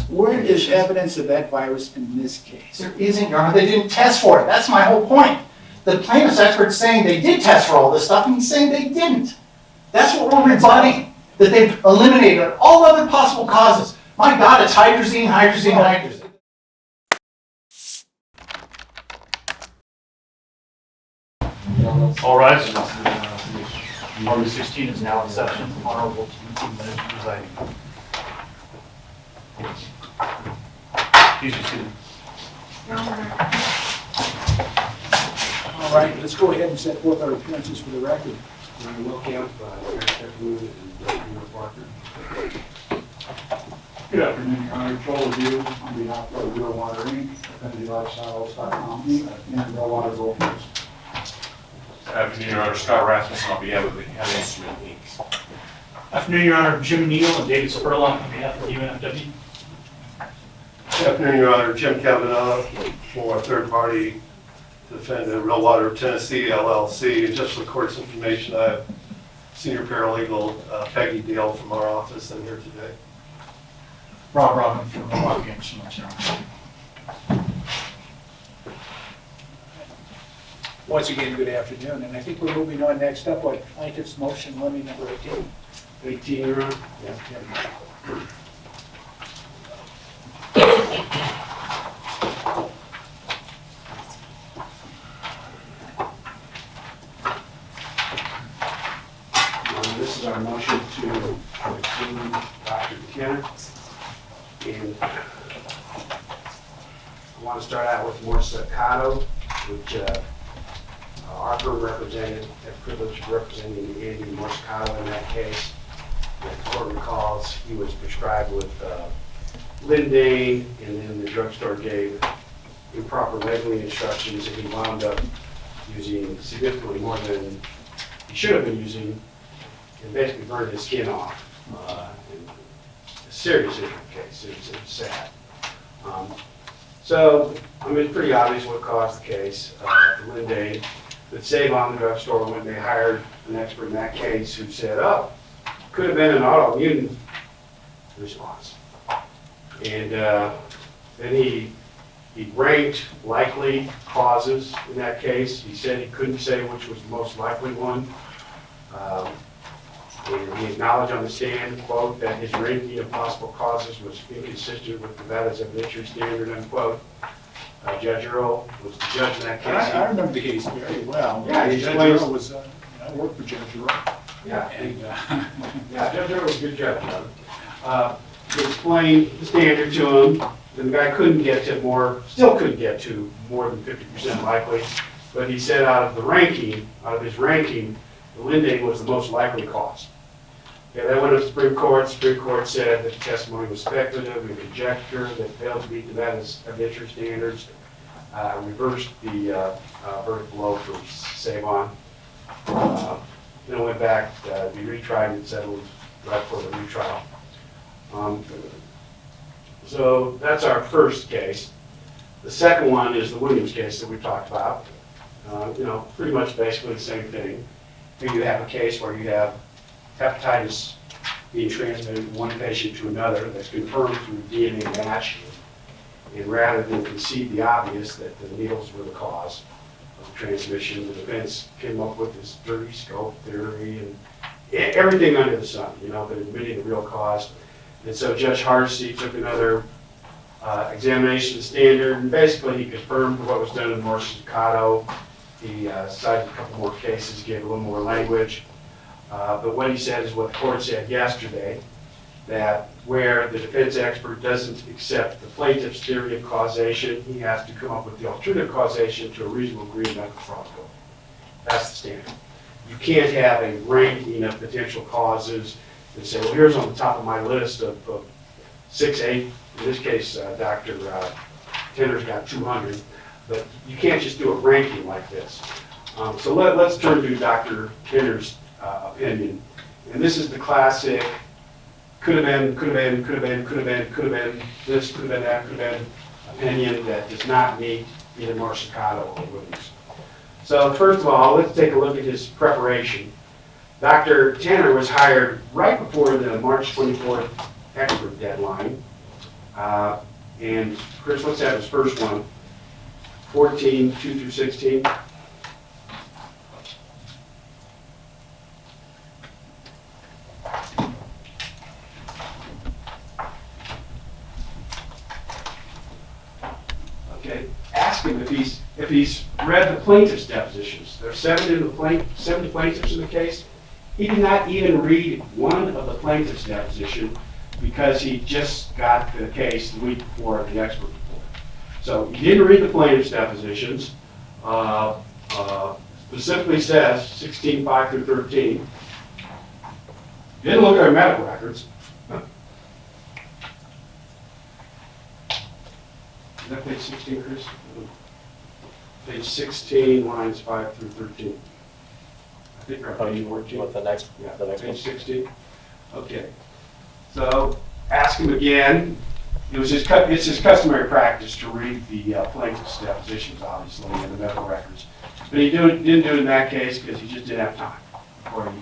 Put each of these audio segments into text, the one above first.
Where is evidence of that virus in this case? There isn't, Your Honor. They didn't test for it. That's my whole point. The plaintiff's expert's saying they did test for all this stuff, and he's saying they didn't. That's what we're rebutting, that they've eliminated all other possible causes. My God, it's hydrazine, hydrazine, hydrazine. All rise. August 16 is now in session. Honorable Minutes presiding. Please be seated. All right, let's go ahead and set forth our appearances for the record. Will Kemp, Pepperman, and Parker. Good afternoon, Your Honor. Joel Odou on behalf of Real Water Inc., AffinityLifestyles.com, and Real Water Brokers. Good afternoon, Your Honor. Scott Rasmussen on behalf of the Hanna Instrument Inc. Afternoon, Your Honor. Jim Neale and David Spurlock on behalf of UNFI. Good afternoon, Your Honor. Jim Cavanaugh for third party defendant, Real Water of Tennessee, LLC. And just for the court's information, I have senior paralegal Peggy Dale from our office in here today. Rob Robbins from Milwaukee. Once again, good afternoon, and I think we're moving on next up on plaintiff's motion, levy number 18. 18, Your Honor? This is our motion to exclude Dr. Kenner. And I want to start out with Morse Staccato, which our firm represented, had the privilege of representing Andy Morse-Staccato in that case. If the court recalls, he was prescribed with Lindane, and then the drugstore gave improper labeling instructions, and he wound up using significantly more than he should have been using, and basically burned his skin off. A serious injury case. It was sad. So, I mean, it's pretty obvious what caused the case. Lindane, that Save on the drugstore, when they hired an expert in that case who said, oh, could have been an autoimmune response. And then he ranked likely causes in that case. He said he couldn't say which was the most likely one. And he acknowledged on the stand, quote, that his ranking of possible causes was inconsistent with Nevada's evidentiary standard, unquote. Judge Earl was the judge in that case. I remember the case very well. Yeah, Judge Earl was, I worked for Judge Earl. Yeah, And, yeah, Judge Earl was a good judge. He explained the standard to him, and the guy couldn't get to more, still couldn't get to more than 50% likely, but he said out of his ranking, the Lindane was the most likely cause. Okay, that went to the Supreme Court. The Supreme Court said that the testimony was speculative and conjecture that failed to meet Nevada's evidentiary standards, reversed the verdict below for Save-On. Then it went back to be retried and settled right for the retrial. So that's our first case. The second one is the Williams case that we talked about. Pretty much basically the same thing. Here you have a case where you have hepatitis being transmitted from one patient to another that's confirmed through DNA match. And rather than concede the obvious that the needles were the cause of the transmission, the defense came up with this dirty scope theory and everything under the sun, but admitting the real cause. And so Judge Hardesty took another examination of the standard, and basically he confirmed what was done in Morse-Staccato. He cited a couple more cases, gave a little more language. But what he said is what the court said yesterday, that where the defense expert doesn't accept the plaintiff's theory of causation, he has to come up with the alternative causation to a reasonable degree of medical probability. That's the standard. You can't have a ranking of potential causes and say, well, here's on the top of my list of 6, 8. In this case, Dr. Tenner's got 200. But you can't just do a ranking like this. So let's turn to Dr. Tenner's opinion. And this is the classic could have been, could have been, could have been, could have been, could have been, this could have been, that could have been opinion that does not meet either Morse-Staccato or Williams. So first of all, let's take a look at his preparation. Dr. Tanner was hired right before the March 24th expert deadline. And Chris, let's have his first one, 14, 2 through 16. Okay, ask him if he's read the plaintiff's depositions. There are 70 plaintiffs in the case. He did not even read one of the plaintiff's deposition because he just got the case the week before the expert report. So he didn't read the plaintiff's depositions. Specifically says 16, 5 through 13. Didn't look at our medical records. Is that page 16, Chris? Page 16, lines 5 through 13. I think we're on page 14. With the next, Yeah, the next one. page 16. Okay. So ask him again. It's his customary practice to read the plaintiff's depositions, obviously, and the medical records. But he didn't do it in that case because he just didn't have time before he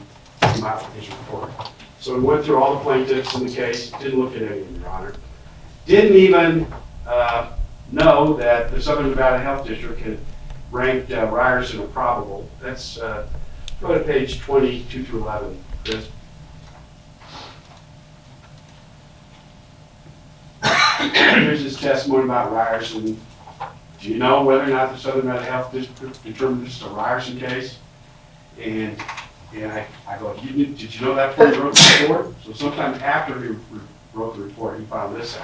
came out with his report. So he went through all the plaintiffs in the case, didn't look at any of them, Your Honor. Didn't even know that the Southern Nevada Health District had ranked Ryerson a probable. That's, go to page 22 through 11, Chris. Here's his testimony about Ryerson. Do you know whether or not the Southern Nevada Health District determined this is a Ryerson case? And I go, did you know that before you wrote the report? So sometime after he wrote the report, he found this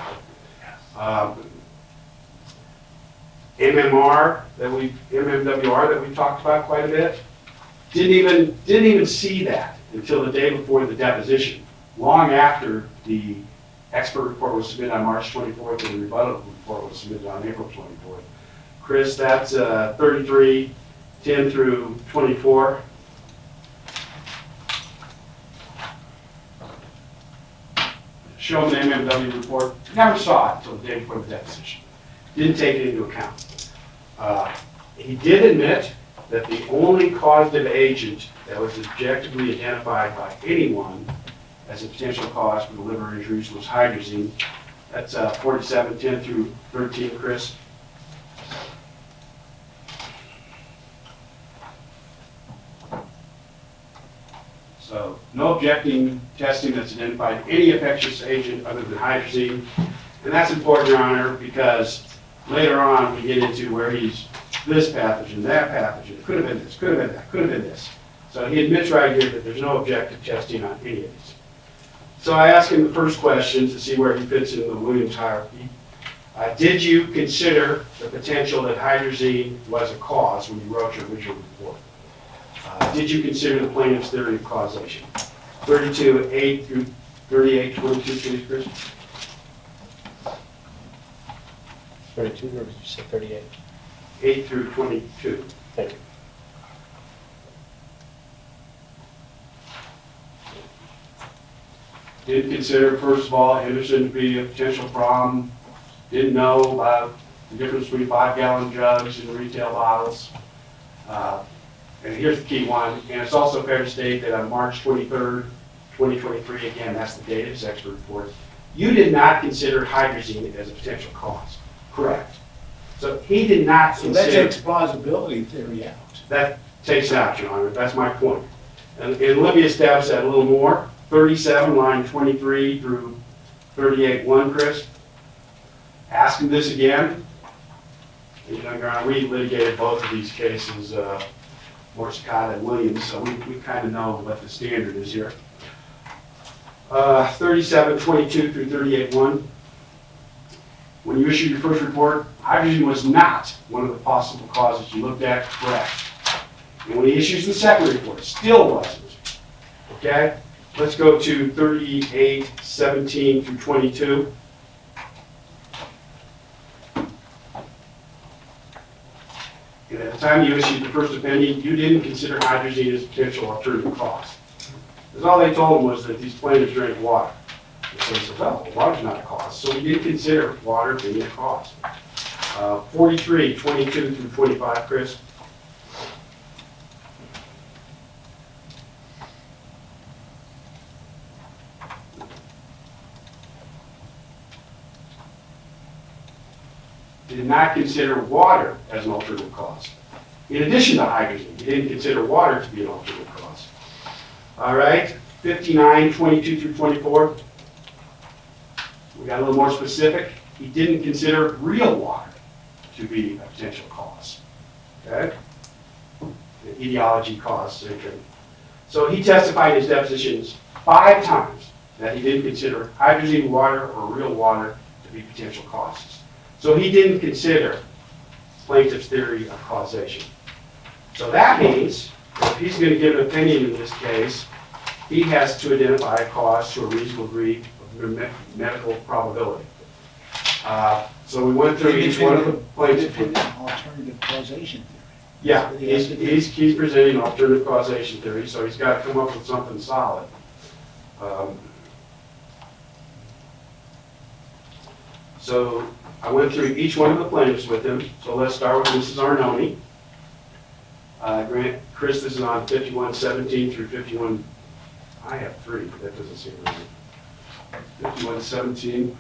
out. MMWR that we talked about quite a bit, didn't even see that until the day before the deposition, long after the expert report was submitted on March 24th and the rebuttal report was submitted on April 24th. Chris, that's 33, 10 through 24. Show him the MMW report. Never saw it until the day before the deposition. Didn't take it into account. He did admit that the only causative agent that was objectively identified by anyone as a potential cause for the liver injuries was hydrazine. That's 47, 10 through 13, Chris. So no objecting testing that's identified any infectious agent other than hydrazine. And that's important, Your Honor, because later on we get into where he's this pathogen, that pathogen, could have been this, could have been that, could have been this. So he admits right here that there's no objective testing on any of these. So I asked him the first question to see where he fits in the Williams hierarchy. Did you consider the potential that hydrazine was a cause when you wrote your original report? Did you consider the plaintiff's theory of causation? 32, 8 through 38, 22, please, Chris. 32, or did you say 38? 8 through 22. Thank you. Did consider, first of all, Henderson to be a potential problem. Didn't know about the difference between 5-gallon jugs and retail bottles. And here's the key one, and it's also fair to state that on March 23rd, 2023, again, that's the date of his expert report, you did not consider hydrazine as a potential cause. Correct. So he did not So that consider. takes plausibility theory out. That takes it out, Your Honor. That's my point. And let me establish that a little more. 37, line 23 through 38, 1, Chris. Ask him this again. And, you know, Your Honor, we litigated both of these cases, Morsicata and Williams, so we kind of know what the standard is here. 37, 22 through 38, 1. When you issued your first report, hydrazine was not one of the possible causes you looked at, correct. And when he issues the second report, it still wasn't. Okay? Let's go to 38, 17 through 22. And at the time you issued the first opinion, you didn't consider hydrazine as a potential alternative cause. Because all they told him was that these plaintiffs drank water. So he said, well, water's not a cause. So we didn't consider water being a cause. 43, 22 through 25, Chris. did not consider water as an alternative cause. In addition to hydrogen, he didn't consider water to be an alternative cause. All right, 59, 22 through 24. We got a little more specific. He didn't consider real water to be a potential cause. Okay? The etiology cause syndrome. So he testified in his depositions 5 times that he didn't consider hydrogen water or real water to be potential causes. So he didn't consider plaintiff's theory of causation. So that means if he's going to give an opinion in this case, he has to identify a cause to a reasonable degree of medical probability. So we went through each one of the plaintiffs. Alternative causation theory. Yeah, he's presenting alternative causation theory, so he's got to come up with something solid. So I went through each one of the plaintiffs with him. So let's start with Mrs. Arnone. Chris, this is on 5117 through 51. I have 3, but that doesn't seem right. 5117.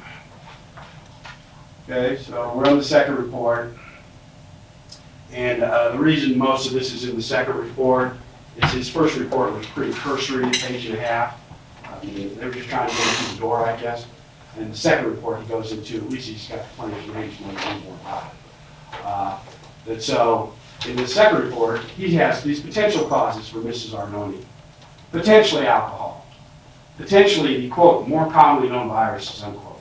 Okay, so we're on the second report. And the reason most of this is in the second report is his first report was pretty cursory, page and a half. I mean, they were just trying to get through the door, I guess. And the second report he goes into, at least he's got plenty of information on more about it. And so in the second report, he has these potential causes for Mrs. Arnone. Potentially alcohol. Potentially the, quote, more commonly known viruses, unquote.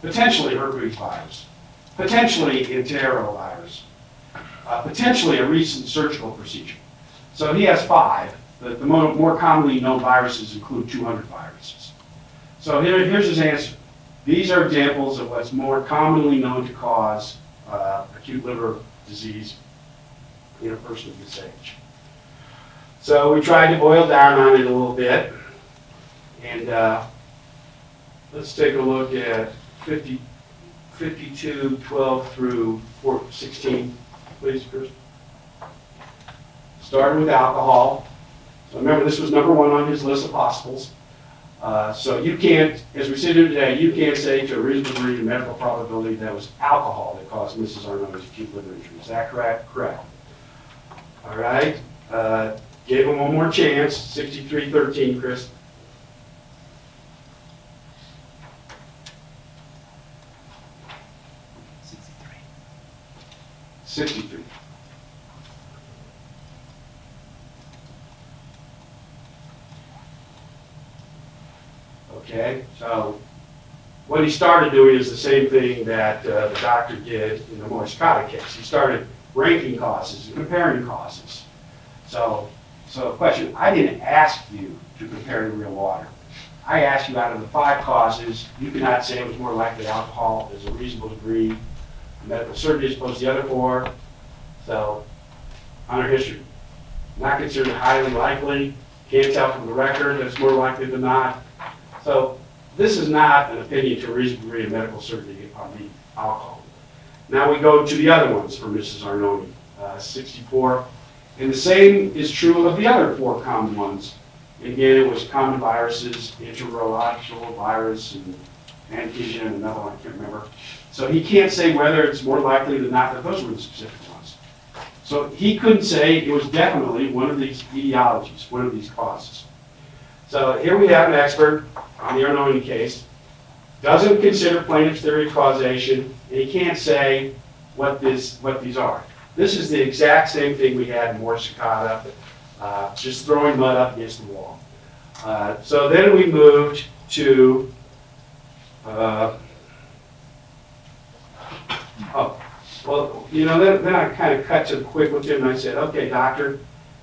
Potentially herpes virus. Potentially enterovirus. Potentially a recent surgical procedure. So he has 5. The more commonly known viruses include 200 viruses. So here's his answer. These are examples of what's more commonly known to cause acute liver disease in a person of this age. So we tried to boil down on it a little bit. And let's take a look at 52, 12 through 16. Please, Chris. Starting with alcohol. So remember, this was number 1 on his list of possibles. So you can't, as we sit here today, you can't say to a reasonable degree of medical probability that it was alcohol that caused Mrs. Arnone's acute liver injury. Is that correct? Correct. All right. Gave him one more chance. 63-13, Chris. 63. Okay, so what he started doing is the same thing that the doctor did in the Moiscata case. He started ranking causes and comparing causes. So question, I didn't ask you to compare to real water. I asked you out of the 5 causes, you could not say it was more likely alcohol. There's a reasonable degree. Medical certainty as opposed to the other 4. So, under history. Not considered highly likely. Can't tell from the record that it's more likely than not. So, this is not an opinion to a reasonable degree of medical certainty on the alcohol. Now we go to the other ones for Mrs. Arnone, 64. And the same is true of the other 4 common ones. Again, it was common viruses, enterological virus, and antigen, and another one I can't remember. So he can't say whether it's more likely than not that those were the specific ones. So he couldn't say it was definitely one of these etiologies, one of these causes. So here we have an expert on the Arnone case, doesn't consider plaintiff's theory of causation, and he can't say what these are. This is the exact same thing we had in Moiscata, just throwing mud up against the wall. So then we moved to then I kind of cut to the quick with him and I said, okay, doctor,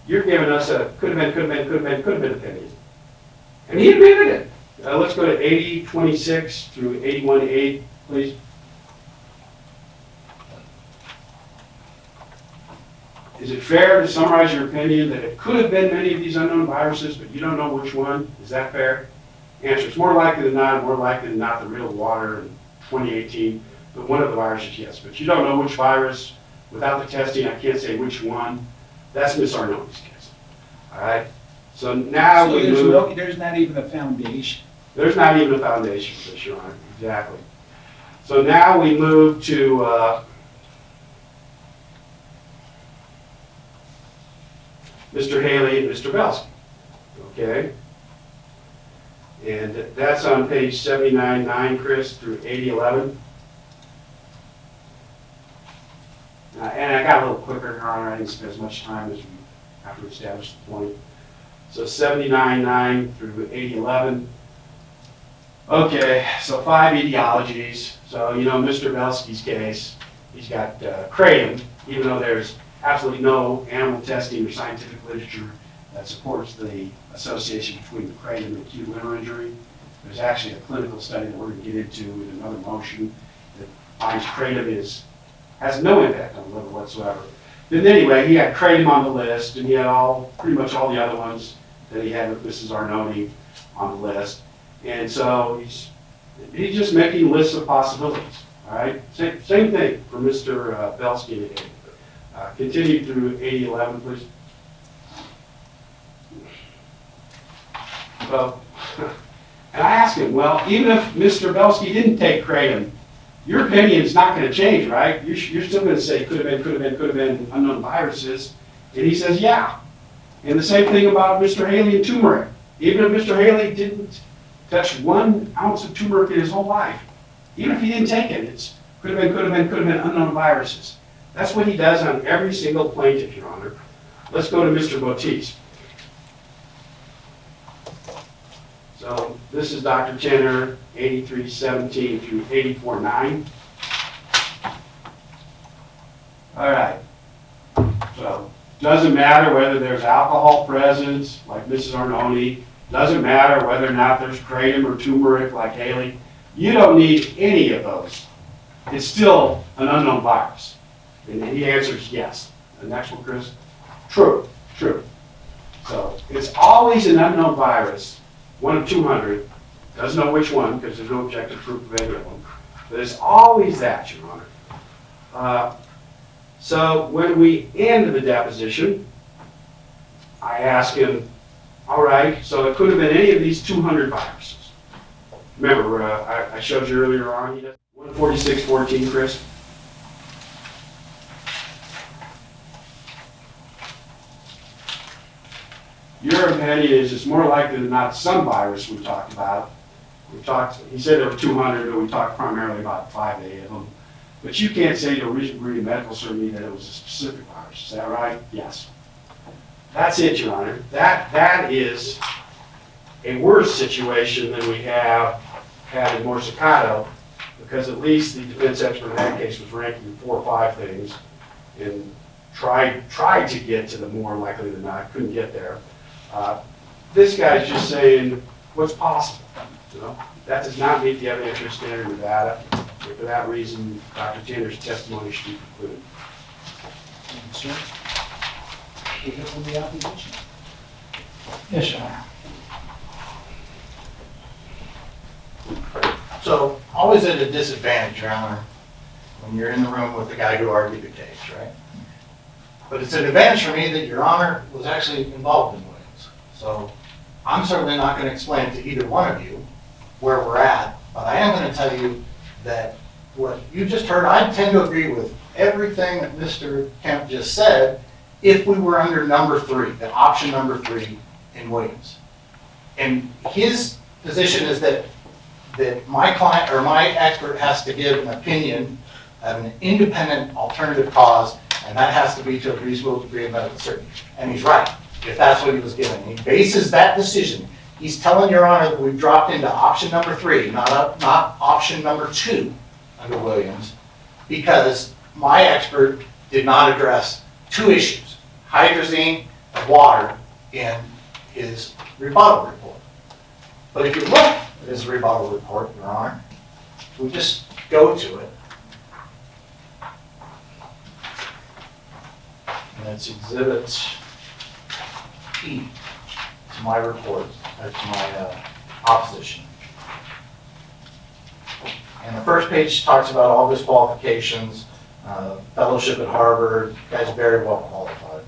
you're giving us a could have been opinion. And he admitted it. Let's go to 80-26 through 81-8, please. Is it fair to summarize your opinion that it could have been many of these unknown viruses, but you don't know which one? Is that fair? Answer, it's more likely than not the real water in 2018. But one of the viruses, yes. But you don't know which virus. Without the testing, I can't say which one. That's Miss Arnone's case. All right? So now So we there's move. there's not even a foundation. There's not even a foundation for this, Your Honor. Exactly. So now we move to Mr. Haley and Mr. Belsky. Okay? And that's on page 79.9, Chris, through 80.11. And I got a little quicker, Your Honor. I didn't spend as much time as we have to establish the point. So 79.9 through 80.11. Okay, so 5 etiologies. So, you know, Mr. Belsky's case, he's got kratom, even though there's absolutely no animal testing or scientific literature that supports the association between the kratom and acute liver injury. There's actually a clinical study that we're going to get into in another motion that finds kratom has no impact on the liver whatsoever. But anyway, he had kratom on the list, and he had pretty much all the other ones that he had with Mrs. Arnone on the list. And so he's just making lists of possibilities, all right? Same thing for Mr. Belsky and Haley. Continue through 80.11, please. So, and I asked him, well, even if Mr. Belsky didn't take kratom, your opinion is not going to change, right? You're still going to say could have been unknown viruses. And he says, yeah. And the same thing about Mr. Haley and turmeric. Even if Mr. Haley didn't touch 1 ounce of turmeric in his whole life, even if he didn't take it, could have been unknown viruses. That's what he does on every single plaintiff, Your Honor. Let's go to Mr. Bottice. So this is Dr. Tenner, 83.17 through 84.9. All right. So doesn't matter whether there's alcohol present, like Mrs. Arnone. Doesn't matter whether or not there's kratom or turmeric, like Haley. You don't need any of those. It's still an unknown virus. And he answers yes. The next one, Chris. True. So it's always an unknown virus. 1 of 200, doesn't know which one because there's no objective proof of any of them. But it's always that, Your Honor. So when we end the deposition, I ask him, all right, so it could have been any of these 200 viruses. Remember, I showed you earlier on, he does 146.14, Chris. Your opinion is it's more likely than not some virus we talked about. He said there were 200, but we talked primarily about 5 to 8 of them. But you can't say to a reasonable medical certainty that it was a specific virus. Is that right? Yes. That's it, Your Honor. That is a worse situation than we have had in Morsicato, because at least the defense expert in that case was ranking 4 or 5 things and tried to get to the more likely than not, couldn't get there. This guy's just saying what's possible. You know? That does not meet the evidentiary standard in Nevada. And for that reason, Dr. Tanner's testimony should be concluded. Thank you, sir. We hear from the opposition. Yes, Your Honor. So, always at a disadvantage, Your Honor, when you're in the room with the guy who argued the case, right? But it's an advantage for me that Your Honor was actually involved in Williams. So, I'm certainly not going to explain to either one of you where we're at, but I am going to tell you that what you just heard, I tend to agree with everything that Mr. Kemp just said if we were under number 3, the option number 3 in Williams. And his position is that my client or my expert has to give an opinion of an independent alternative cause, and that has to be to a reasonable degree of medical certainty. And he's right, if that's what he was given. He bases that decision. He's telling Your Honor that we've dropped into option number 3, not option number 2 under Williams, because my expert did not address 2 issues, hydrazine and water, in his rebuttal report. But if you look at his rebuttal report, Your Honor, we just go to it. And it's Exhibit E to my report, to my opposition. And the first page talks about all of his qualifications, fellowship at Harvard, guy's very well qualified.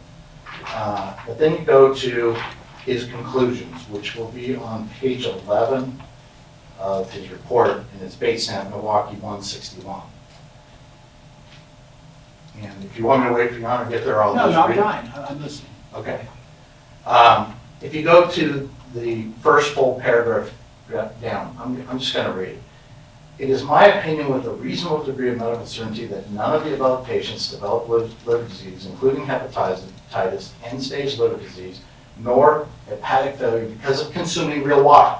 But then you go to his conclusions, which will be on page 11 of his report, and it's based on Milwaukee 161. And if you want me to wait for Your Honor to get there, I'll No, just I'm read it. fine. I'm listening. Okay. If you go to the first full paragraph down, I'm just going to read it. It is my opinion with a reasonable degree of medical certainty that none of the above patients developed liver disease, including hepatitis, end-stage liver disease, nor hepatic failure because of consuming real water.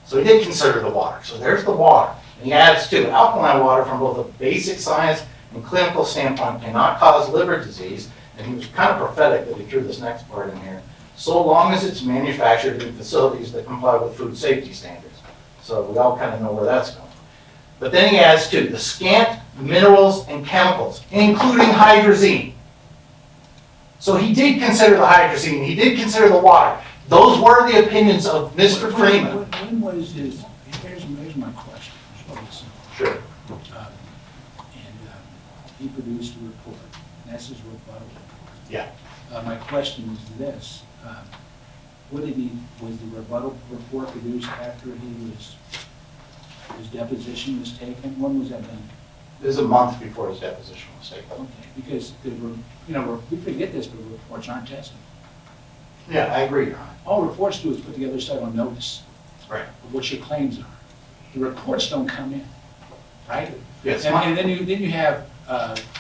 So he did consider the water. So there's the water. And he adds too, alkaline water from both a basic science and clinical standpoint cannot cause liver disease. And he was kind of prophetic that he threw this next part in here, so long as it's manufactured in facilities that comply with food safety standards. So we all kind of know where that's going. But then he adds too, the scant minerals and chemicals, including hydrazine. So he did consider the hydrazine, he did consider the water. Those were the opinions of Mr. Freeman. When was his, here's my question. Sure. He produced a report, and that's his rebuttal. Yeah. My question is this, was the rebuttal report produced after his deposition was taken? When was that done? It was a month before his deposition was taken. Okay, because, we forget this, but reports aren't tested. Yeah, I agree, Your Honor. All reports do is put the other side on notice Right. of what your claims are. The reports don't come in, right? Yes. And then you have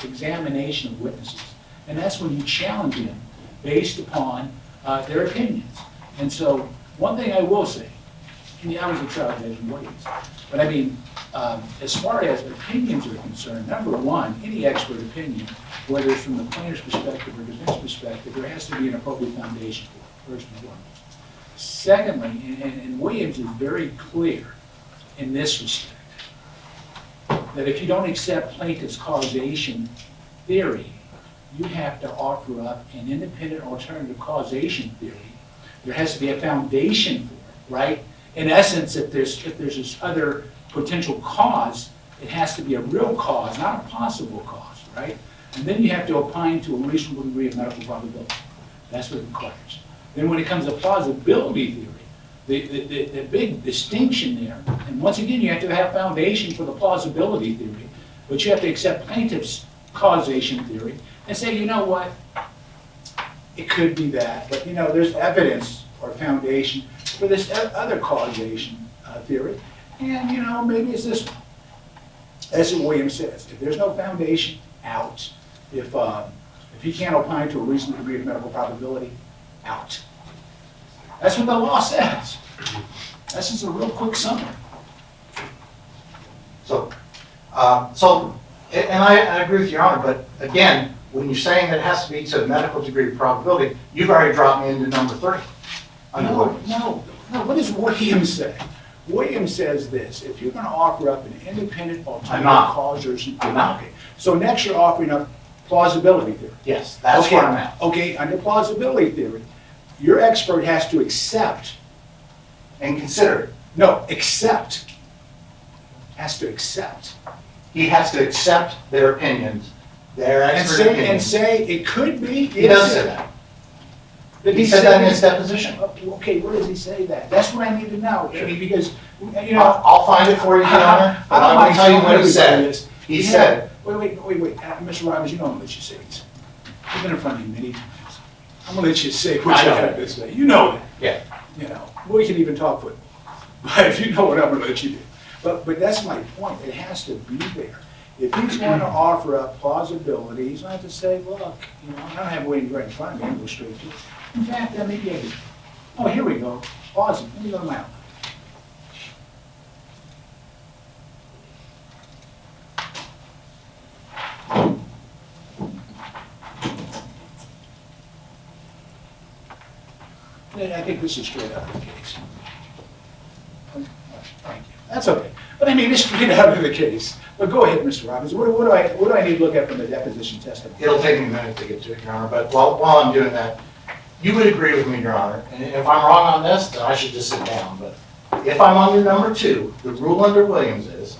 examination of witnesses, and that's when you challenge them based upon their opinions. And so, one thing I will say, and I was a trial judge in Williams, but I mean, as far as opinions are concerned, number one, any expert opinion, whether it's from the plaintiff's perspective or defense perspective, there has to be an appropriate foundation for it, first and foremost. Secondly, and Williams is very clear in this respect, that if you don't accept plaintiff's causation theory, you have to offer up an independent alternative causation theory. There has to be a foundation for it, right? In essence, if there's this other potential cause, it has to be a real cause, not a possible cause, right? And then you have to opine to a reasonable degree of medical probability. That's what it requires. Then when it comes to plausibility theory, the big distinction there, and once again, you have to have foundation for the plausibility theory, but you have to accept plaintiff's causation theory and say, you know what, it could be that, but there's evidence or foundation for this other causation theory, and maybe it's this one. That's what Williams says. If there's no foundation, out. If he can't opine to a reasonable degree of medical probability, out. That's what the law says. This is a real quick summary. So, and I agree with Your Honor, but again, when you're saying that it has to be to a medical degree of probability, you've already dropped me into number 3. No, what does Williams say? Williams says this, if you're going to offer up an independent alternative causation, I'm not. Okay. So next you're offering up plausibility theory. Yes, that's Okay, where I'm at. Okay, under plausibility theory, your expert has to accept. And consider it. No, accept. Has to accept. He has to accept their opinions, their And expert say, opinions. it could be. He does say that. He said that in his deposition. Okay, where does he say that? That's what I need to know. I mean, because, I'll find it for you, Your Honor, but I'm going to tell you what he said. He said, Wait, Mr. Robbins, you know I'm going to let you say this. I've been in front of you many times. I'm going to let you say what I you know. have to say. You know that. yeah, We can even talk football. But if you know what I'm going to let you do. But that's my point. It has to be there. If he's going to offer up plausibility, he's going to have to say, look, I don't have Williams right in front of me. I'm going to go straight to it. In fact, maybe I do. Oh, here we go. Pause it. Let me go to my outline. I think this is straight out of the case. Thank you. That's okay. But I mean, it's straight out of the case. But go ahead, Mr. Robbins. What do I need to look at from the deposition testimony? it'll take me a minute to get to it, Your Honor, but while I'm doing that, you would agree with me, Your Honor, and if I'm wrong on this, then I should just sit down, but if I'm under number 2, the rule under Williams is,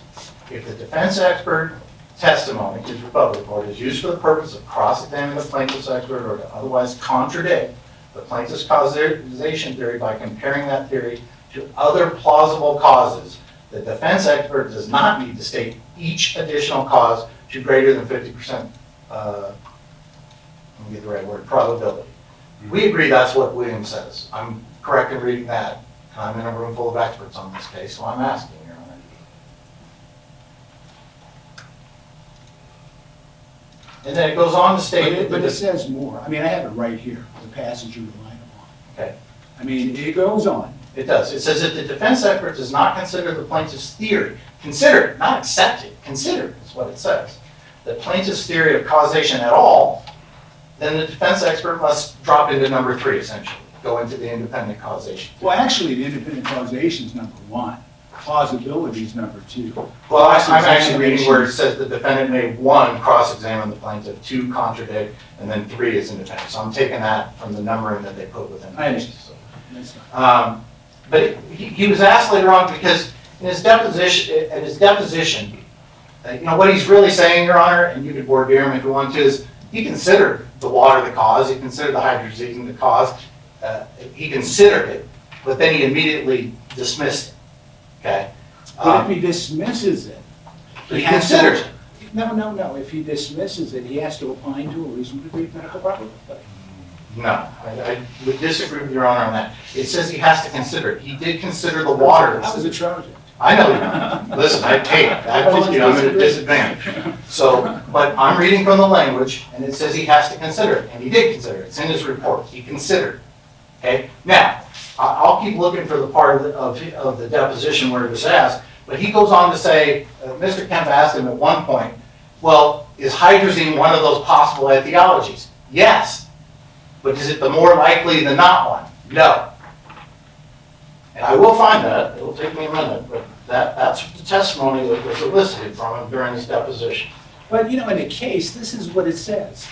if the defense expert testimony, his rebuttal report, is used for the purpose of cross-examining the plaintiff's expert or to otherwise contradict the plaintiff's causation theory by comparing that theory to other plausible causes, the defense expert does not need to state each additional cause to greater than 50%, let me get the right word, probability. We agree that's what Williams says. I'm correct in reading that. I'm in a room full of experts on this case, so I'm asking, Your Honor. And then it goes on to state But it says more. I mean, I have it right here, the passage you relied upon. Okay. I mean, it goes on. It does. It says if the defense expert does not consider the plaintiff's theory, consider it, not accept it, consider it is what it says, the plaintiff's theory of causation at all, then the defense expert must drop into number 3, essentially, go into the independent causation. Well, actually, the independent causation is number 1. Plausibility is number 2. Well, I'm actually reading where it says the defendant may, 1, cross-examine the plaintiff, 2, contradict, and then 3 is independent. So I'm taking that from the numbering that they put within the I case. understand. That's fine. But he was asked later on, because in his deposition, you know, what he's really saying, Your Honor, and you could board hear him if you want to, is he considered the water the cause, he considered the hydrazine the cause, he considered it, but then he immediately dismissed it, okay? But if he dismisses it, He considers it. No. If he dismisses it, he has to opine to a reasonable degree of medical probability. No, I would disagree with Your Honor on that. It says he has to consider it. He did consider the water. That was a Trojan. I know, Your Honor. Listen, I told you I'm at a disadvantage. So, but I'm reading from the language, and it says he has to consider it, and he did consider it. It's in his report. He considered it. Okay? Now, I'll keep looking for the part of the deposition where it was asked, but he goes on to say, Mr. Kemp asked him at one point, well, is hydrazine one of those possible etiologies? Yes. But is it the more likely than not one? No. And I will find that. It'll take me a minute, but that's the testimony that was elicited from him during his deposition. But, you know, in a case, this is what it says.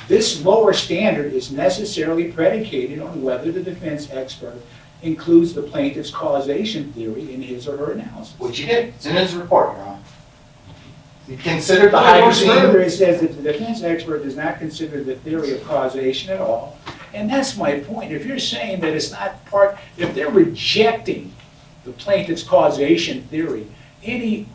This lower standard is necessarily predicated on whether the defense expert includes the plaintiff's causation theory in his or her analysis. Which he did. It's in his report, Your Honor. He considered the But it goes further, hydrazine. it says that the defense expert does not consider the theory of causation at all. And that's my point. If you're saying that it's not part, if they're rejecting the plaintiff's causation theory, any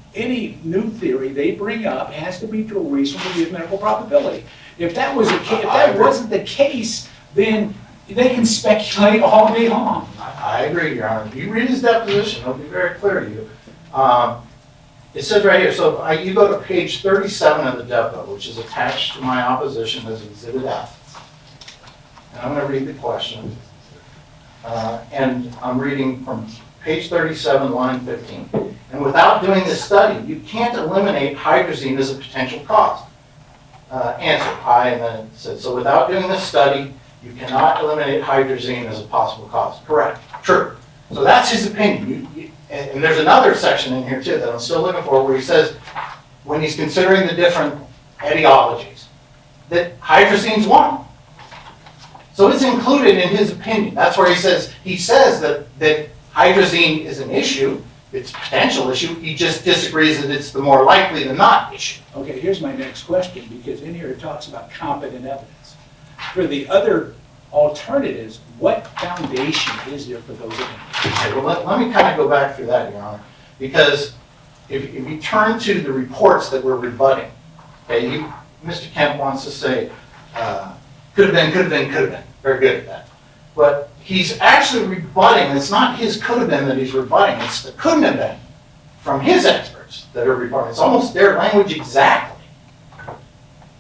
new theory they bring up has to be to a reasonable degree of medical probability. If that was if that wasn't the case, then they can speculate all day long. I agree, Your Honor. If you read his deposition, it'll be very clear to you. It says right here, so you go to page 37 of the depo, which is attached to my opposition as Exhibit F. And I'm going to read the question. And I'm reading from page 37, line 15. And without doing this study, you can't eliminate hydrazine as a potential cause. Answer, aye, and then it says, so without doing this study, you cannot eliminate hydrazine as a possible cause. Correct, true. So that's his opinion. And there's another section in here too that I'm still looking for where he says, when he's considering the different etiologies, that hydrazine's one. So it's included in his opinion. That's where he says that hydrazine is an issue, it's a potential issue, he just disagrees that it's the more likely than not issue. Okay, here's my next question, because in here it talks about competent evidence. For the other alternatives, what foundation is there for those opinions? Okay, well, let me kind of go back through that, Your Honor, because if you turn to the reports that we're rebutting, okay, Mr. Kemp wants to say, could have been, could have been, could have been. Very good at that. But he's actually rebutting, it's not his could have been that he's rebutting, it's the couldn't have been from his experts that are rebutting. It's almost their language exactly.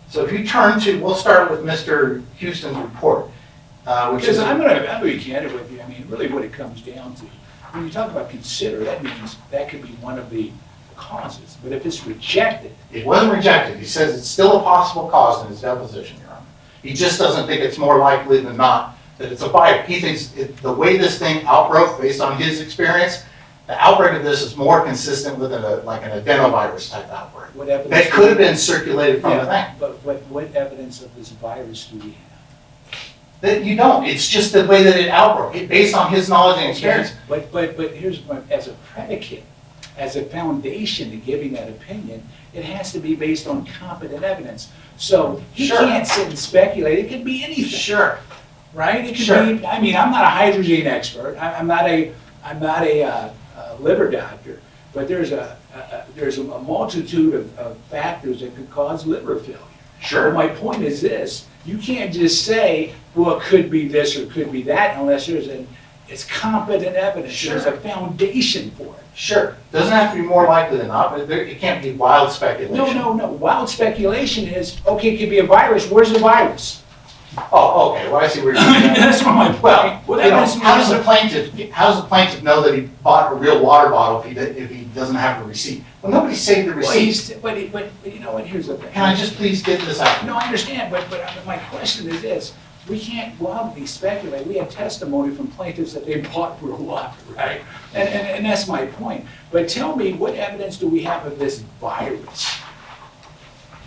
So if you turn to, we'll start with Mr. Houston's report, which is... Because I'm going to be candid with you. I mean, really what it comes down to, when you talk about consider, that means that could be one of the causes. But if it's rejected... It wasn't rejected. He says it's still a possible cause in his deposition, Your Honor. He just doesn't think it's more likely than not that it's a virus. He thinks the way this thing outbroke, based on his experience, the outbreak of this is more consistent with like an adenovirus type outbreak. What evidence That could have been circulated from the thing. But what evidence of this virus do we have? That you don't. It's just the way that it outbroke, based on his knowledge and experience. But here's as a predicate, as a foundation to giving that opinion, it has to be based on competent evidence. So he Sure. can't sit and speculate. It could be anything. Sure. Right? It could Sure. be. I mean, I'm not a hydrazine expert. I'm not a liver doctor. But there's a multitude of factors that could cause liver failure. Sure. But my point is this, you can't just say, well, it could be this or it could be that unless it's competent evidence, there's a foundation for it. Sure, doesn't have to be more likely than not, but it can't be wild speculation. No, wild speculation is, okay, it could be a virus, where's the virus? Oh, okay, well, I see where you're going. That's my point. Well, Well, you know, that how does the plaintiff know that he bought a real water bottle if he doesn't have a receipt? Well, nobody saved the Well, receipt. but you know what, here's the thing. Can I just please get this out? No, I understand, but my question is this, we can't wildly speculate, we have testimony from plaintiffs that they bought real water, right? And that's my point, but tell me, what evidence do we have of this virus?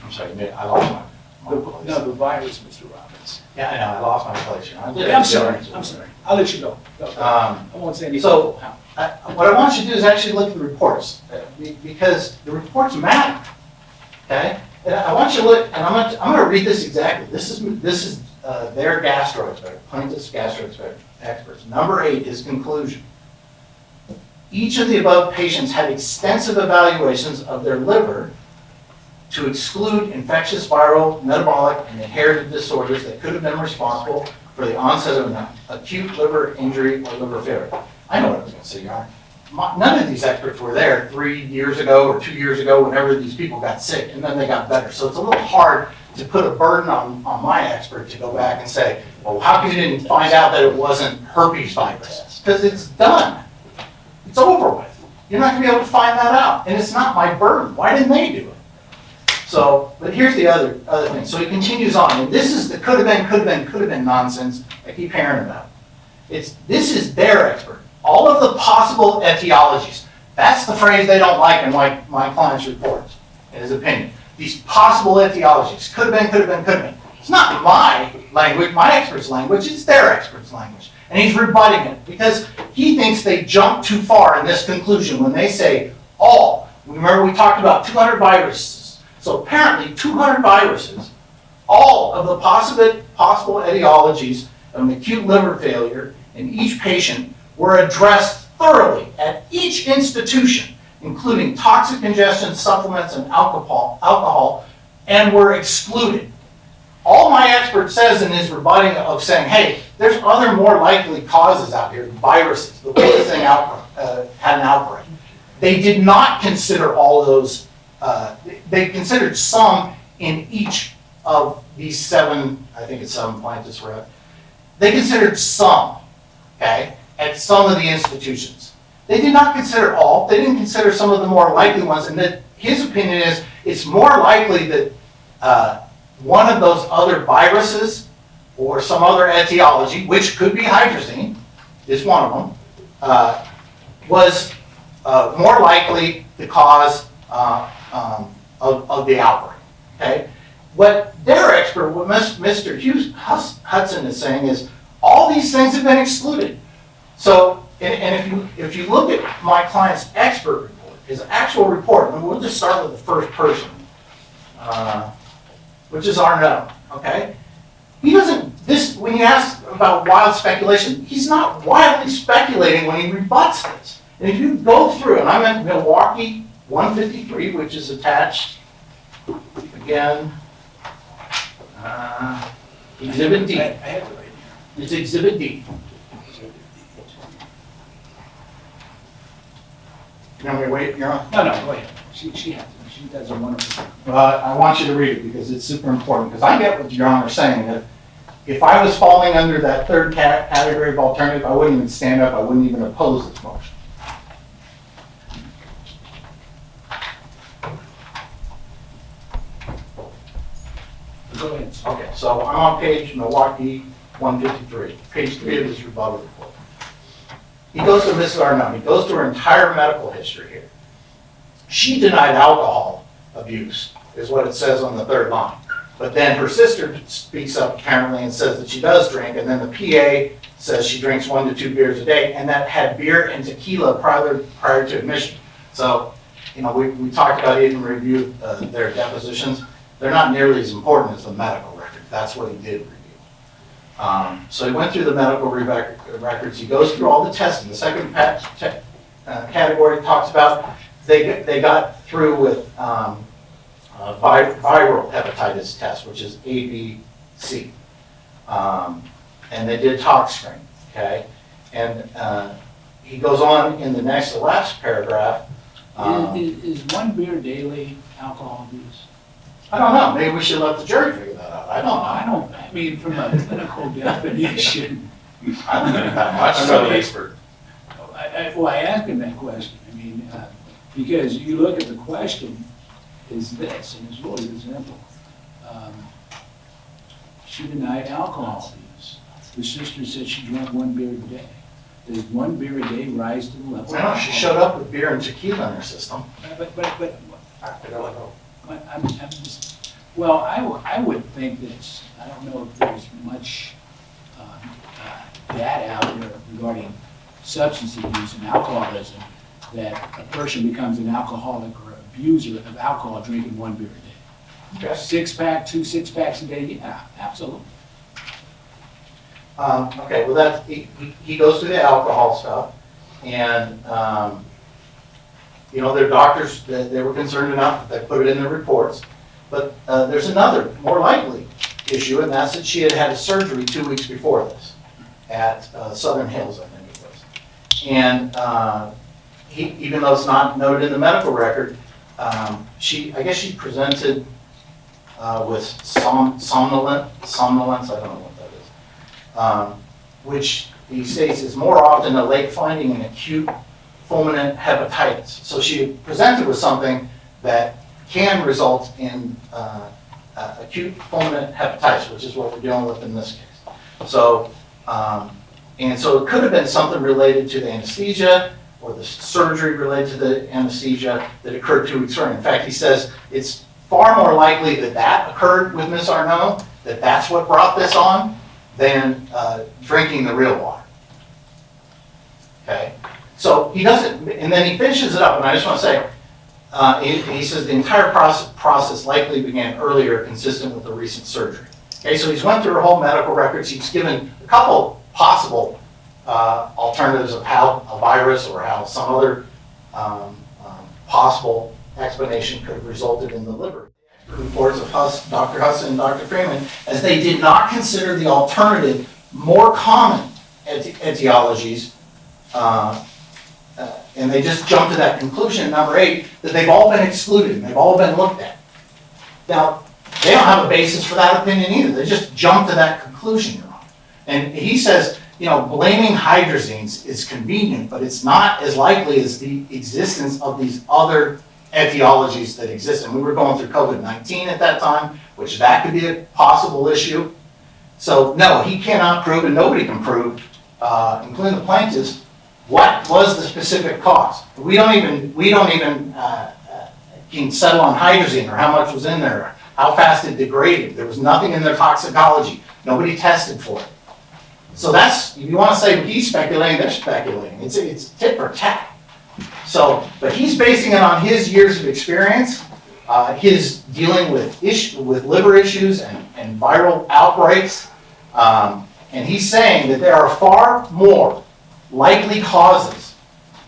I'm sorry, I lost my place. No, the virus, Mr. Robbins. Yeah, I know, I lost my place here. I'm sorry, I'll let you go. Go. I won't say anything. So, what I want you to do is actually look at the reports, because the reports matter, okay? And I want you to look, and I'm gonna read this exactly. This is their gastro expert, plaintiff's gastro experts. Number 8 is conclusion. Each of the above patients had extensive evaluations of their liver to exclude infectious, viral, metabolic, and inherited disorders that could have been responsible for the onset of an acute liver injury or liver failure. I know what I was going to say, Your Honor. None of these experts were there 3 years ago or 2 years ago whenever these people got sick, and then they got better. So it's a little hard to put a burden on my expert to go back and say, well, how come you didn't find out that it wasn't herpes virus? Because it's done. It's over with. You're not going to be able to find that out, and it's not my burden. Why didn't they do it? So, but here's the other thing. So he continues on, and this is the could have been nonsense I keep hearing about. This is their expert. All of the possible etiologies. That's the phrase they don't like in my client's reports, in his opinion. These possible etiologies. Could have been. It's not my language, my expert's language, it's their expert's language. And he's rebutting it because he thinks they jump too far in this conclusion when they say all. Remember we talked about 200 viruses. So apparently 200 viruses, all of the possible etiologies of an acute liver failure in each patient were addressed thoroughly at each institution, including toxic ingestion, supplements, and alcohol, and were excluded. All my expert says in his rebutting of saying, hey, there's other more likely causes out here, viruses, the way this thing had an outbreak. They did not consider all of those. They considered some in each of these 7, I think it's 7 plaintiffs were at. They considered some, okay, at some of the institutions. They did not consider all. They didn't consider some of the more likely ones, and that his opinion is it's more likely that one of those other viruses or some other etiology, which could be hydrazine, is one of them, was more likely the cause of the outbreak. Okay, what their expert, what Mr. Hudson is saying is all these things have been excluded. So, and if you look at my client's expert report, his actual report, and we'll just start with the first person, which is Arno. Okay, he doesn't. When you ask about wild speculation, he's not wildly speculating when he rebuts this. And if you go through, and I'm at Milwaukee 153, which is attached, again, Exhibit D. I have it right here. It's Exhibit D. You want me to wait? You're on? No, go ahead. She has it. She does a wonderful job. Well, I want you to read it because it's super important. Because I get what Your Honor is saying. If I was falling under that third category of alternative, I wouldn't even stand up. I wouldn't even oppose this motion. Go ahead. Okay, so I'm on page Milwaukee 153, page 3 of his rebuttal report. He goes to Mrs. Arno. He goes to her entire medical history here. She denied alcohol abuse, is what it says on the third line. But then her sister speaks up apparently and says that she does drink, and then the PA says she drinks 1 to 2 beers a day, and that had beer and tequila prior to admission. So, you know, we talked about it in review their depositions. They're not nearly as important as the medical record. That's what he did review. So he went through the medical records. He goes through all the testing. The second category talks about they got through with viral hepatitis test, which is ABC. And they did tox screen, okay? And he goes on in the last paragraph. Is one beer daily alcohol abuse? I don't know, maybe we should let the jury figure that out. I don't know. I mean, from a clinical definition, I don't think that much. I'm not an expert. well, I asked him that question. I mean, because you look at the question, is this, and it's really simple. She denied alcohol use. The sister said she drank one beer a day. Does one beer a day rise to the level? I know, she showed up with beer and tequila in her system. But I'm just, well, I would think that, I don't know if there's much data out there regarding substance abuse and alcoholism, that a person becomes an alcoholic or abuser of alcohol drinking one beer a day. Okay. 6-pack, 2 6-packs a day, yeah, absolutely. Okay, well he goes through the alcohol stuff, and you know, their doctors, they were concerned enough that they put it in their reports. But there's another, more likely issue, and that's that she had had a surgery 2 weeks before this at Southern Hills, I think it was. And even though it's not noted in the medical record, I guess she presented with somnolence, I don't know what that is, which he states is more often a late finding in acute fulminant hepatitis. So she presented with something that can result in acute fulminant hepatitis, which is what we're dealing with in this case. So, and so it could have been something related to the anesthesia or the surgery related to the anesthesia that occurred 2 weeks earlier. In fact, he says it's far more likely that that occurred with Miss Arnault, that that's what brought this on, than drinking the real water. Okay? So he doesn't, and then he finishes it up, and I just want to say, he says the entire process likely began earlier, consistent with the recent surgery. Okay, so he's went through her whole medical records. He's given a couple possible alternatives of how a virus or how some other possible explanation could have resulted in the liver. Reports of Dr. Huss and Dr. Freeman, as they did not consider the alternative, more common etiologies, and they just jumped to that conclusion, number 8, that they've all been excluded and they've all been looked at. Now, they don't have a basis for that opinion either. They just jumped to that conclusion, Your Honor. And he says, you know, blaming hydrazines is convenient, but it's not as likely as the existence of these other etiologies that exist. And we were going through COVID-19 at that time, which that could be a possible issue. So no, he cannot prove, and nobody can prove, including the plaintiffs, what was the specific cause. We don't even can settle on hydrazine or how much was in there, how fast it degraded. There was nothing in their toxicology. Nobody tested for it. So that's, if you want to say he's speculating, they're speculating. It's tit for tat. So, but he's basing it on his years of experience, his dealing with liver issues and viral outbreaks, and he's saying that there are far more likely causes,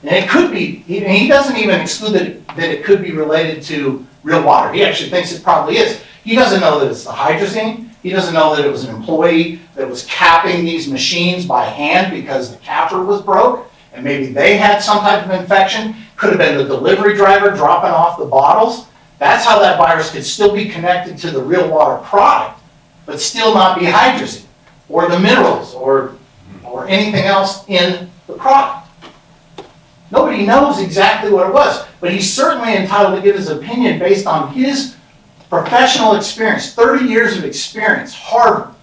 and it could be, and he doesn't even exclude that it could be related to real water. He actually thinks it probably is. He doesn't know that it's the hydrazine. He doesn't know that it was an employee that was capping these machines by hand because the capper was broke, and maybe they had some type of infection. Could have been the delivery driver dropping off the bottles. That's how that virus could still be connected to the real water product, but still not be hydrazine, or the minerals, or anything else in the product. Nobody knows exactly what it was, but he's certainly entitled to give his opinion based on his professional experience, 30 years of experience, Harvard,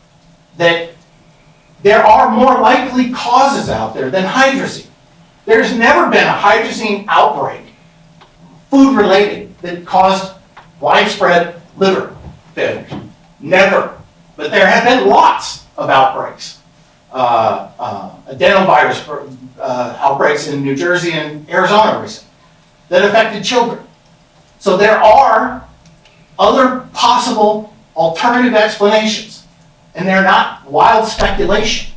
that there are more likely causes out there than hydrazine. There's never been a hydrazine outbreak, food-related, that caused widespread liver failure. Never. But there have been lots of outbreaks. Adenovirus outbreaks in New Jersey and Arizona recently that affected children. So there are other possible alternative explanations, and they're not wild speculation.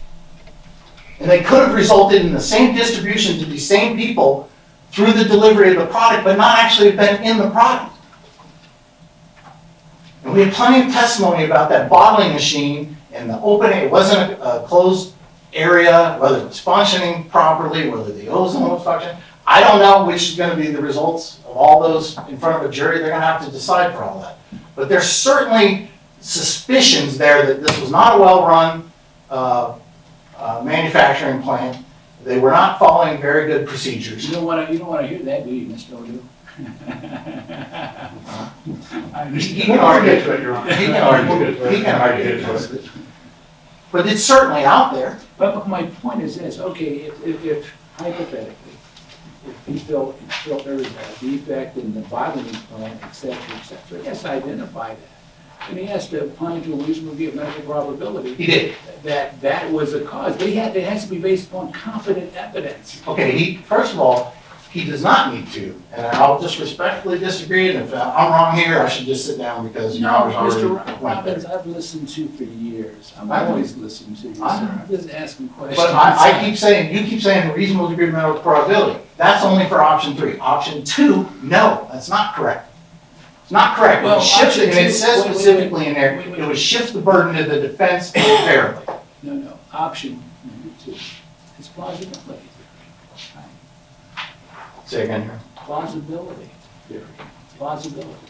And they could have resulted in the same distribution to these same people through the delivery of the product, but not actually have been in the product. And we had plenty of testimony about that bottling machine and the opening, it wasn't a closed area, whether it was functioning properly, whether the ozone was functioning. I don't know which is gonna be the results of all those in front of a jury. They're gonna have to decide for all that. But there's certainly suspicions there that this was not a well-run manufacturing plant. They were not following very good procedures. You don't wanna hear that, do you, Mr. Odou? He can argue We'll get to it, Your Honor. He can argue. But it's certainly out there. But my point is this, okay, if hypothetically, if he felt there was a defect in the bottling plant, et cetera, he has to identify that. And he has to point to a reasonable degree of medical probability. He did. That was a cause. But it has to be based upon competent evidence. Okay, first of all, he does not need to, and I'll just respectfully disagree, and if I'm wrong here, I should just sit down because No, Robert's already Mr. went Robbins, there. I've listened to you for years. I'm I know. always listening to you, sir. I know. I'm just asking questions. But I keep saying, you keep saying a reasonable degree of medical probability. That's only for option 3. Option 2, no, that's not correct. It's not correct. Well, It shifts, option and it two- says wait, specifically in there, wait. it would shift the burden to the defense unfairly. No, option number 2 is plausibility. Say again here. Plausibility theory, plausibility.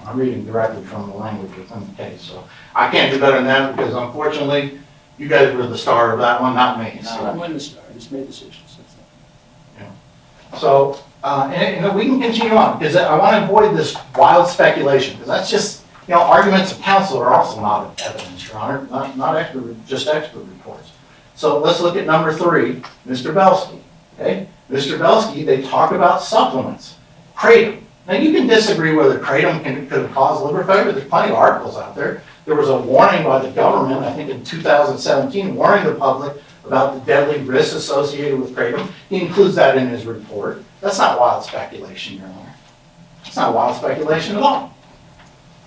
I'm reading directly from the language within the case, so I can't do better than that because unfortunately, you guys were the star of that one, not me. Now, I'm in the star, I just made decisions, that's all. So, and we can continue on, because I want to avoid this wild speculation, because that's just, arguments of counsel are also not evidence, Your Honor, not expert, just expert reports. So let's look at number 3, Mr. Belsky, okay? Mr. Belsky, they talk about supplements, kratom. Now, you can disagree whether kratom could have caused liver failure. There's plenty of articles out there. There was a warning by the government, I think in 2017, warning the public about the deadly risks associated with kratom. He includes that in his report. That's not wild speculation, Your Honor. It's not wild speculation at all.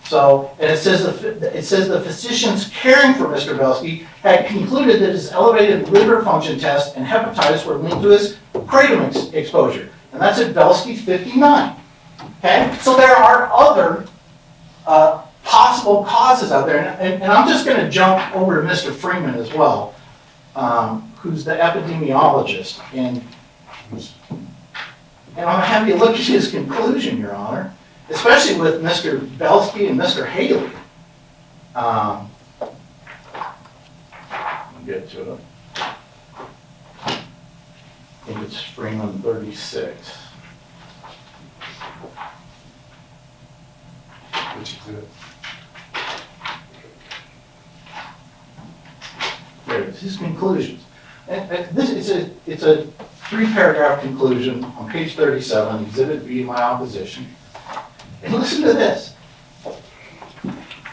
So, and it says the physicians caring for Mr. Belsky had concluded that his elevated liver function test and hepatitis were linked to his kratom exposure. And that's at Belsky 59. Okay? So there are other possible causes out there. And I'm just going to jump over to Mr. Freeman as well, who's the epidemiologist. And I'm going to have you look at his conclusion, Your Honor, especially with Mr. Belsky and Mr. Haley. I'll get to it. I think it's Freeman 36. Which is it? There it is, his conclusions. And this it's a 3-paragraph conclusion on page 37, Exhibit B, my opposition. And listen to this.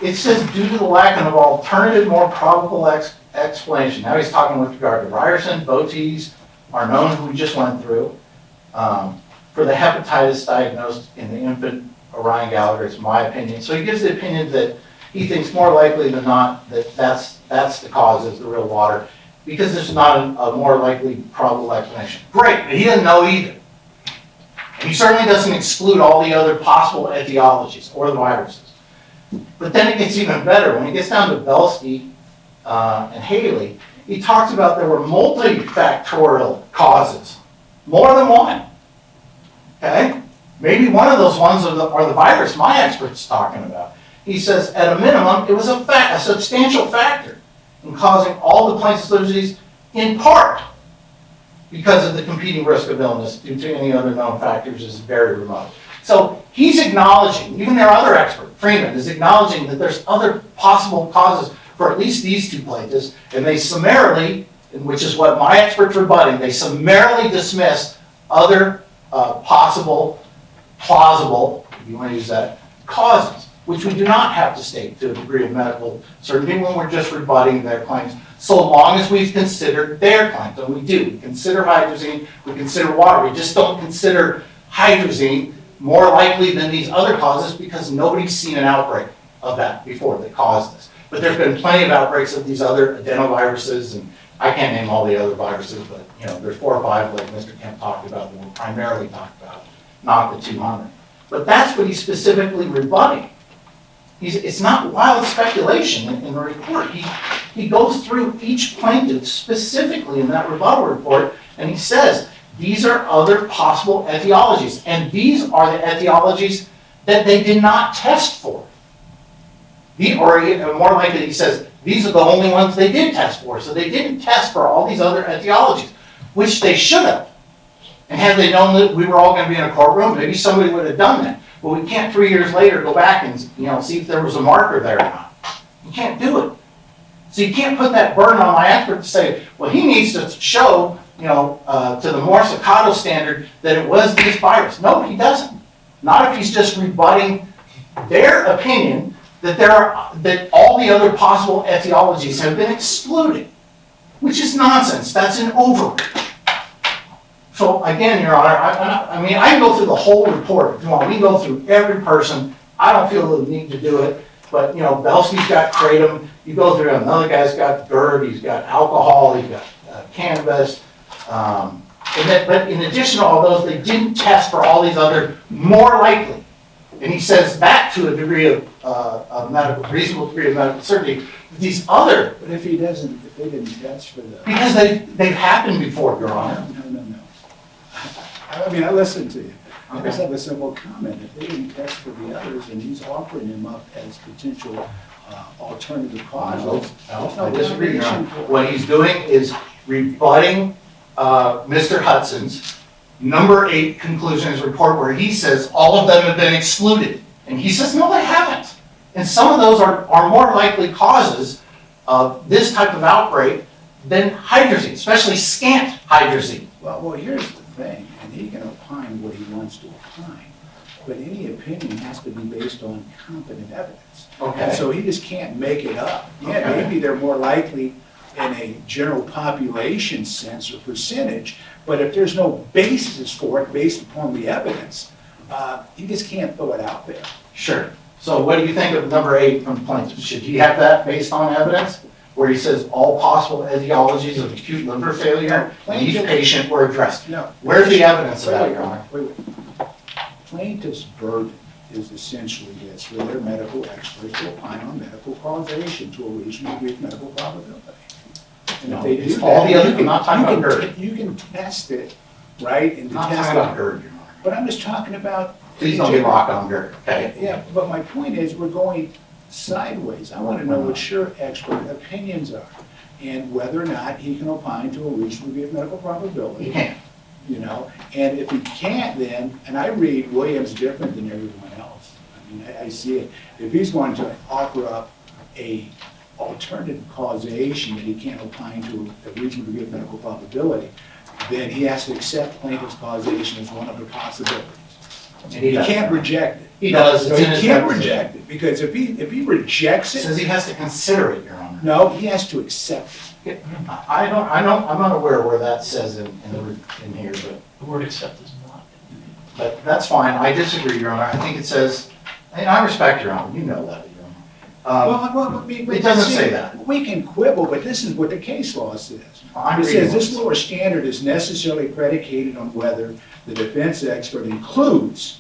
It says, due to the lack of an alternative, more probable explanation. Now he's talking with regard to Ryerson, Botez, Arnone, who we just went through, for the hepatitis diagnosed in the infant Orion Gallagher, it's my opinion. So he gives the opinion that he thinks more likely than not that that's the cause, is the real water, because there's not a more likely probable explanation. Great, but he doesn't know either. And he certainly doesn't exclude all the other possible etiologies or the viruses. But then it gets even better. When he gets down to Belsky and Haley, he talks about there were multifactorial causes, more than one. Okay? Maybe one of those ones are the virus my expert's talking about. He says, at a minimum, it was a substantial factor in causing all the plaintiff's liver disease, in part because of the competing risk of illness due to any other known factors is very remote. So he's acknowledging, even their other expert, Freeman, is acknowledging that there's other possible causes for at least these 2 plaintiffs, and they summarily, which is what my expert's rebutting, they summarily dismiss other possible, plausible, if you want to use that, causes, which we do not have to state to a degree of medical certainty when we're just rebutting their claims, so long as we've considered their claims. And we do. We consider hydrazine, we consider water. We just don't consider hydrazine more likely than these other causes because nobody's seen an outbreak of that before that caused this. But there's been plenty of outbreaks of these other adenoviruses, and I can't name all the other viruses, but there's 4 or 5 like Mr. Kemp talked about that we'll primarily talk about, not the 200. But that's what he's specifically rebutting. It's not wild speculation in the report. He goes through each plaintiff specifically in that rebuttal report, and he says, these are other possible etiologies, and these are the etiologies that they did not test for. Or more likely, he says, these are the only ones they did test for, so they didn't test for all these other etiologies, which they should have. And had they known that we were all going to be in a courtroom, maybe somebody would have done that. But we can't 3 years later go back and see if there was a marker there or not. You can't do it. So you can't put that burden on my expert to say, well, he needs to show, to the more Staccato standard that it was this virus. No, he doesn't. Not if he's just rebutting their opinion that all the other possible etiologies have been excluded, which is nonsense. That's an overreach. So again, Your Honor, I can go through the whole report if you want. We can go through every person. I don't feel the need to do it, but Belsky's got kratom. You go through another guy's got GERD. He's got alcohol. He's got cannabis. But in addition to all those, they didn't test for all these other more likely. And he says that to a degree of reasonable degree of medical certainty. These other, But if they didn't test for the. because they've happened before, Your Honor. No. I mean, I listened to you. I Okay. just have a simple comment. If they didn't test for the others and he's offering them up as potential alternative causes. I disagree, Your Honor. What he's doing is rebutting Mr. Hudson's number 8 conclusion in his report where he says all of them have been excluded. And he says, no, they haven't. And some of those are more likely causes of this type of outbreak than hydrazine, especially scant hydrazine. Well, here's the thing, and he can opine what he wants to opine, but any opinion has to be based on competent evidence. Okay. And so he just can't make it up. Yeah, Okay. maybe they're more likely in a general population sense or percentage, but if there's no basis for it based upon the evidence, he just can't throw it out there. Sure. So what do you think of number 8 from plaintiffs? Should he have that based on evidence? Where he says all possible etiologies of acute liver failure in each patient were addressed. No. Where's the evidence of that, Your Honor? Wait. Plaintiff's burden is essentially this, for their medical experts to opine on medical causation to a reasonable degree of medical probability. And No, if they do it's that, all the other- you can- I'm not talking you about can- GERD. You can test it, right? And I'm not test talking about it. GERD, Your Honor. But I'm just talking about. Please don't get rocked on GERD, okay? Yeah, but my point is, we're going sideways. I want to know what your expert opinions are, and whether or not he can opine to a reasonable degree of medical probability. He can't. And if he can't then, and I read Williams different than everyone else. I mean, I see it. If he's going to offer up a alternative causation that he can't opine to a reasonable degree of medical probability, then he has to accept plaintiff's causation as one of the possibilities. And He can't reject it. He does. So It's he in his can't deposition. reject it, because if he rejects It says it, he has to consider it, Your Honor. no, he has to accept it. I'm not aware where that says in here, The word accept is not. but that's fine. I disagree, Your Honor. I think it says, and I respect Your Honor. You know that, Your Honor. It doesn't say that. We can quibble, but this is what the case law says. I'm It reading says this this. lower standard is necessarily predicated on whether the defense expert includes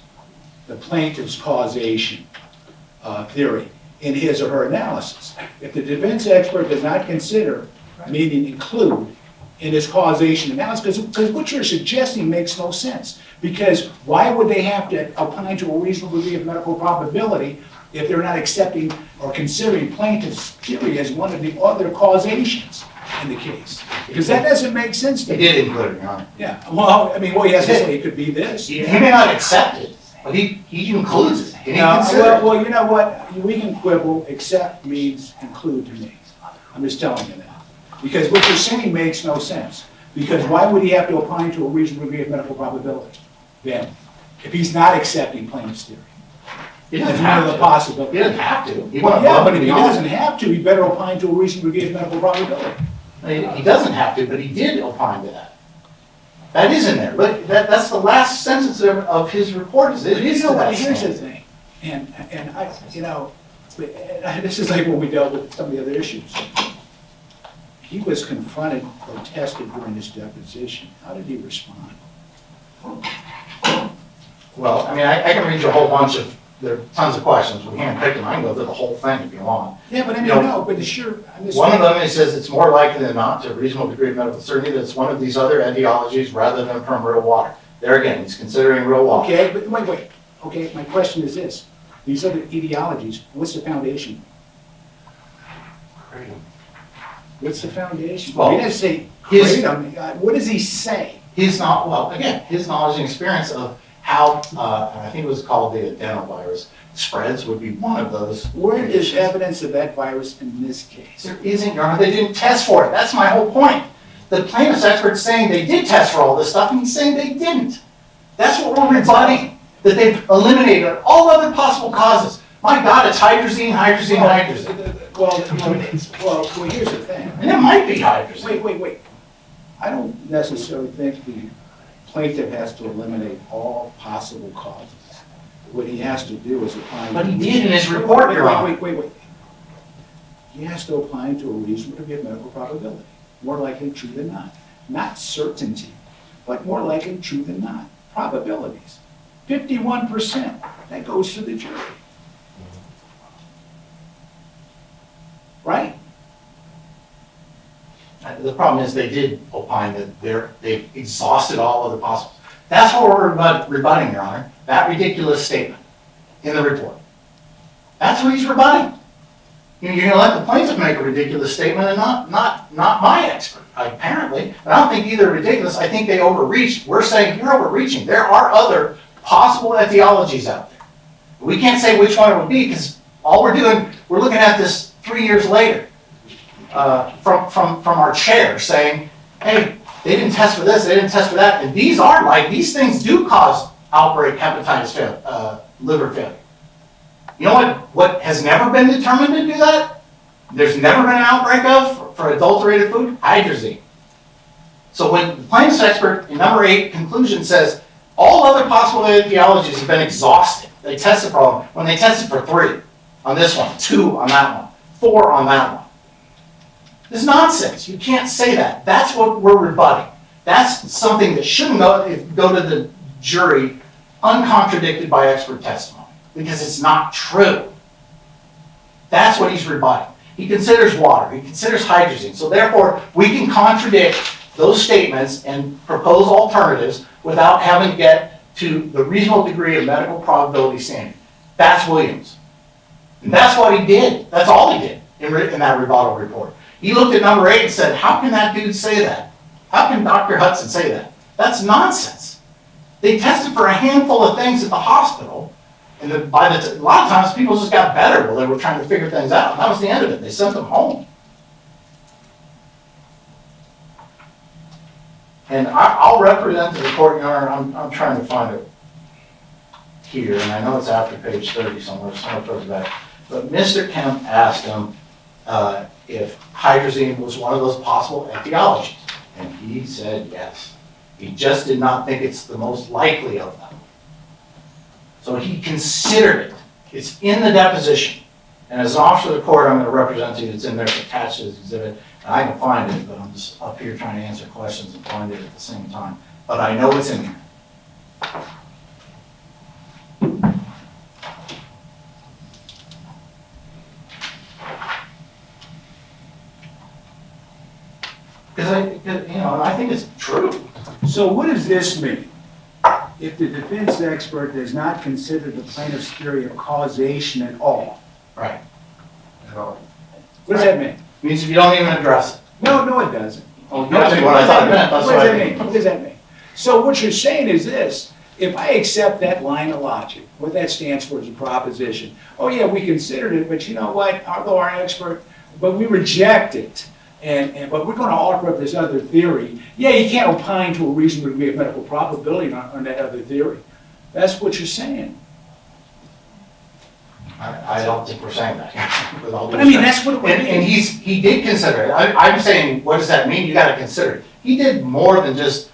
the plaintiff's causation theory in his or her analysis. If the defense expert does not consider, meaning include, in his causation analysis, because what you're suggesting makes no sense. Because why would they have to opine to a reasonable degree of medical probability if they're not accepting or considering plaintiff's theory as one of the other causations in the case? Because that doesn't make sense to He me. did include it, Your Honor. Yeah, well, I mean, what he has to say, it could be this. He may not accept it, but he includes it. And he No, considers it. well, you know what, we can quibble, accept means include to me. I'm just telling you that. Because what you're saying makes no sense. Because why would he have to opine to a reasonable degree of medical probability then, if he's not accepting plaintiff's theory? He doesn't That's one of have the to. possibilities. He doesn't have to. He went Yeah, above but if and he beyond. doesn't have to, he better opine to a reasonable degree of medical probability. He doesn't have to, but he did opine to that. That is in there. Look, that's the last sentence of his report. It is to that Here's the standard. thing, and I, this is like when we dealt with some of the other issues. He was confronted or tested during his deposition. How did he respond? Well, I mean, I can read you a whole bunch of there are tons of questions. We handpicked them. I can go through the whole thing if you want. Yeah, but I mean, You know, no, but sure, I'm just. One of them, it says it's more likely than not, to a reasonable degree of medical certainty, that it's one of these other etiologies rather than from real water. There again, he's considering real water. Okay, but wait. Okay, my question is this. These other etiologies, what's the foundation? What's the foundation? Well, He doesn't say his- kratom. What does he say? His knowledge and experience of how, I think it was called the adenovirus, spreads would be one of those. Where is conditions. evidence of that virus in this case? There isn't, Your Honor. They didn't test for it. That's my whole point. The plaintiff's expert's saying they did test for all this stuff, and he's saying they didn't. That's what we're rebutting, that they've eliminated all other possible causes. My God, it's hydrazine. Well, here's the thing. And it might be hydrazine. Wait. I don't necessarily think the plaintiff has to eliminate all possible causes. What he has to do is apply. But he did in his report, Your Honor. Wait. He has to apply to a reasonable degree of medical probability. More likely true than not. Not certainty, but more likely true than not. Probabilities. 51%. That goes to the jury. Right? The problem is they did opine that they've exhausted all other possible. That's what we're rebutting, Your Honor. That ridiculous statement in the report. That's what he's rebutting. You're going to let the plaintiff make a ridiculous statement and not my expert, apparently. And I don't think either are ridiculous. I think they overreached. We're saying you're overreaching. There are other possible etiologies out there. We can't say which one it would be because all we're doing, we're looking at this 3 years later from our chair saying, hey, they didn't test for this, they didn't test for that. And these things do cause outbreak hepatitis failure, liver failure. You know what has never been determined to do that? There's never been an outbreak of for adulterated food? Hydrazine. So when the plaintiff's expert in number 8 conclusion says all other possible etiologies have been exhausted, they tested for them. When they tested for 3 on this one, 2 on that one, 4 on that one. This is nonsense. You can't say that. That's what we're rebutting. That's something that shouldn't go to the jury uncontradicted by expert testimony because it's not true. That's what he's rebutting. He considers water. He considers hydrazine. So therefore, we can contradict those statements and propose alternatives without having to get to the reasonable degree of medical probability standard. That's Williams. And that's what he did. That's all he did in that rebuttal report. He looked at number 8 and said, how can that dude say that? How can Dr. Hudson say that? That's nonsense. They tested for a handful of things at the hospital, and a lot of times people just got better while they were trying to figure things out. And that was the end of it. They sent them home. And I'll represent to the court, Your Honor, I'm trying to find it here, and I know it's after page 30 somewhere towards the back. But Mr. Kemp asked him if hydrazine was one of those possible etiologies. And he said yes. He just did not think it's the most likely of them. So he considered it. It's in the deposition. And as an officer of the court, I'm going to represent to you. It's in there, it's attached to this exhibit. And I can find it, but I'm just up here trying to answer questions and find it at the same time. But I know it's in there. And I think it's true. So what does this mean? If the defense expert does not consider the plaintiff's theory of causation at all, Right. what does that mean? Means if you don't even address it. No, it doesn't. Oh, that's what I thought it meant. That's What what does I that mean? What does that mean? So what you're saying is this: if I accept that line of logic, what that stands for is a proposition. Oh yeah, we considered it, but you know what? Although our expert, but we reject it. But we're going to offer up this other theory. Yeah, you can't opine to a reasonable degree of medical probability on that other theory. That's what you're saying. I don't think we're saying that. With all due But I mean, respect. that's what it would And be. he did consider it. I'm saying, what does that mean? You got to consider it. He did more than just,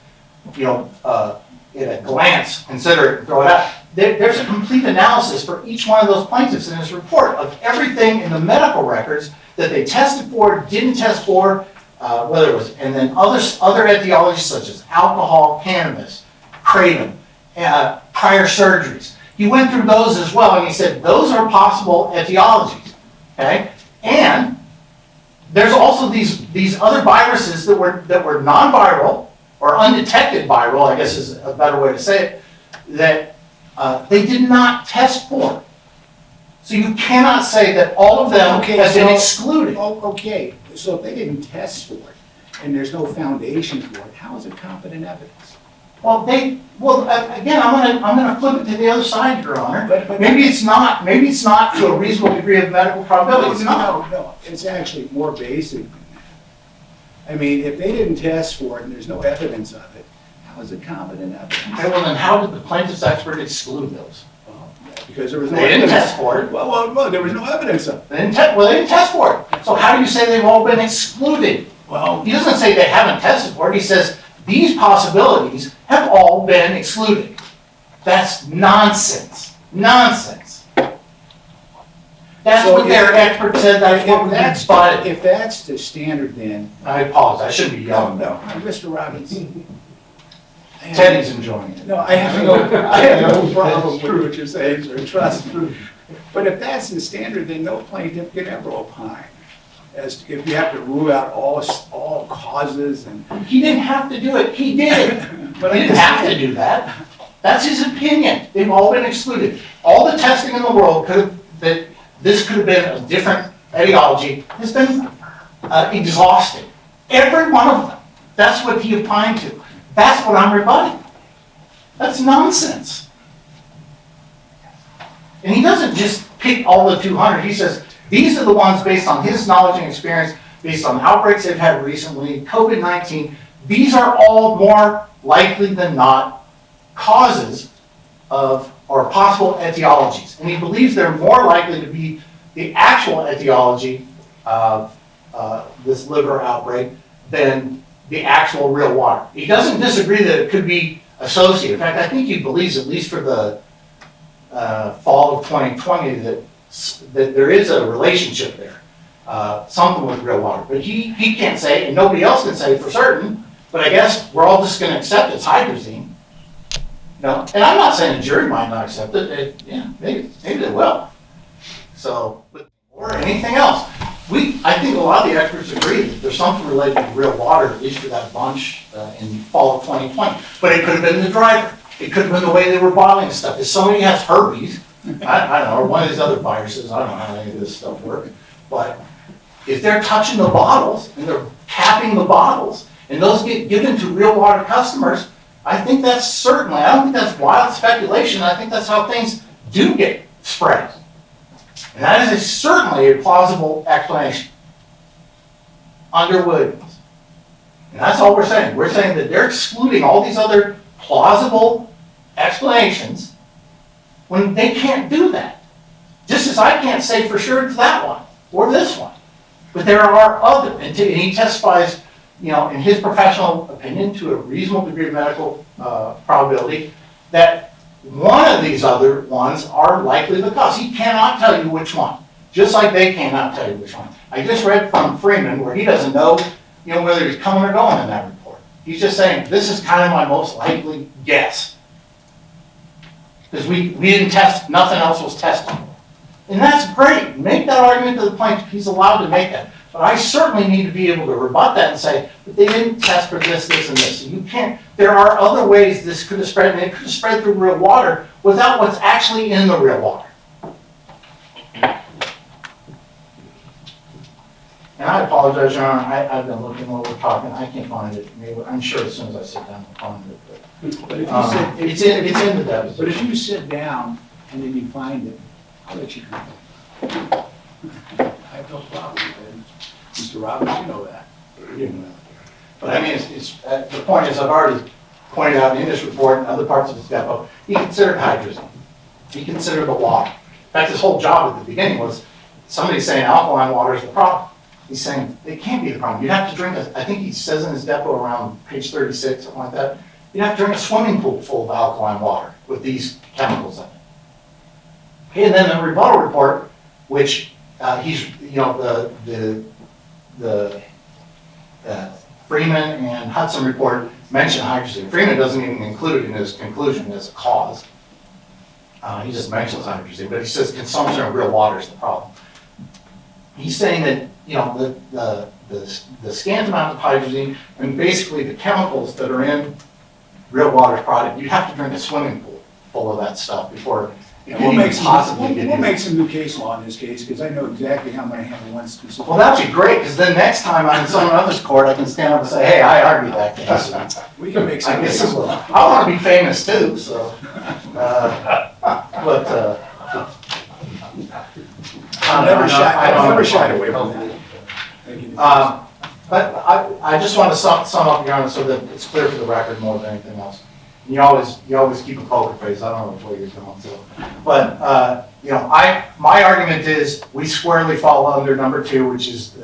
in a glance, consider it and throw it out. There's a complete analysis for each one of those plaintiffs in his report of everything in the medical records that they tested for, didn't test for, whether it was, and then other etiologies such as alcohol, cannabis, kratom, prior surgeries. He went through those as well, and he said, those are possible etiologies, okay? And there's also these other viruses that were non-viral, or undetected viral, I guess is a better way to say it, that they did not test for. So you cannot say that all of them Okay, have been so- excluded. Oh, okay, so if they didn't test for it, and there's no foundation for it, how is it competent evidence? Well, again, I'm gonna flip it to the other side, Your Honor. But- Maybe it's not to a reasonable degree of medical probability, it's not. No, it's actually more basic than that. I mean, if they didn't test for it and there's no evidence of it, how is it competent Okay, evidence? well then how did the plaintiff's expert exclude those? Because there was no They didn't evidence. test for it. Well, there was no evidence of it. They didn't test for it. So how do you say they've all been excluded? Well, He doesn't say they haven't tested for it, he says these possibilities have all been excluded. That's nonsense, nonsense. That's So what their expert said, that's what if we that's, spotted. if that's the standard, then, I apologize, I shouldn't be no, yelling. no, Mr. Robbins. Teddy's enjoying it. No, I have no problem with what you're saying, sir, trust me. But if that's the standard, then no plaintiff can ever opine. As to if you have to rule out all causes and. He didn't have to do it, he did. But He didn't have to do that. That's his opinion. They've all been excluded. All the testing in the world that this could have been a different etiology has been exhausted. Every one of them. That's what he opined to. That's what I'm rebutting. That's nonsense. And he doesn't just pick all the 200. He says, these are the ones based on his knowledge and experience, based on outbreaks they've had recently, COVID-19. These are all more likely than not causes of, or possible etiologies. And he believes they're more likely to be the actual etiology of this liver outbreak than the actual real water. He doesn't disagree that it could be associated. In fact, I think he believes, at least for the fall of 2020, that there is a relationship there, something with real water. But he can't say, and nobody else can say for certain, but I guess we're all just gonna accept it's hydrazine. No, and I'm not saying the jury might not accept it, yeah, maybe they will. So, or anything else. I think a lot of the experts agree that there's something related to real water, at least for that bunch in fall of 2020. But it could have been the driver. It could have been the way they were bottling stuff. If somebody has herpes, I don't know, or one of these other viruses, I don't know how any of this stuff works. But if they're touching the bottles and they're capping the bottles and those get given to real water customers, I think that's certainly, I don't think that's wild speculation. I think that's how things do get spread. And that is certainly a plausible explanation under Williams. And that's all we're saying. We're saying that they're excluding all these other plausible explanations when they can't do that. Just as I can't say for sure it's that one or this one. But there are other, and he testifies, in his professional opinion, to a reasonable degree of medical probability, that one of these other ones are likely the cause. He cannot tell you which one, just like they cannot tell you which one. I just read from Freeman where he doesn't know, whether he's coming or going in that report. He's just saying, this is kind of my most likely guess. Because we didn't test, nothing else was tested. And that's great. Make that argument to the plaintiff. He's allowed to make that. But I certainly need to be able to rebut that and say, but they didn't test for this, this, and this. You can't, there are other ways this could have spread, and it could have spread through real water without what's actually in the real water. And I apologize, Your Honor, I've been looking while we're talking, I can't find it. Maybe, I'm sure as soon as I sit down, I'll find it. But if you sit, It's in the deficit. but if you sit down and then you find it, I'll let you know. I have no problem with it. Mr. Robbins, you know that. You know that. But I mean, the point is, I've already pointed out in this report and other parts of his depot, he considered hydrazine. He considered the water. In fact, his whole job at the beginning was, somebody's saying alkaline water is the problem. He's saying, it can't be the problem. You'd have to drink I think he says in his depot around page 36, something like that, you'd have to drink a swimming pool full of alkaline water with these chemicals in it. Okay, and then the rebuttal report, which he's, the Freeman and Hudson report mention hydrazine. Freeman doesn't even include it in his conclusion as a cause. he just mentions hydrazine, but he says consumption of real water is the problem. He's saying that, you know, the scant amount of hydrazine and basically the chemicals that are in real water product, you have to drink a swimming pool full of that stuff before it can even possibly get We'll make used. some new case law in this case, because I know exactly how I'm gonna handle one specific. Well, that'd be great, because then next time I'm in someone else's court, I can stand up and say, hey, I argued that case. We can make some I guess cases law. I want to be famous too, so. But, I've never shied away from that. Thank you. But I just want to sum up, Your Honor, so that it's clear for the record more than anything else. You always keep a poker face, I don't know which way you're going to. But, you know, my argument is we squarely fall under number 2, which is,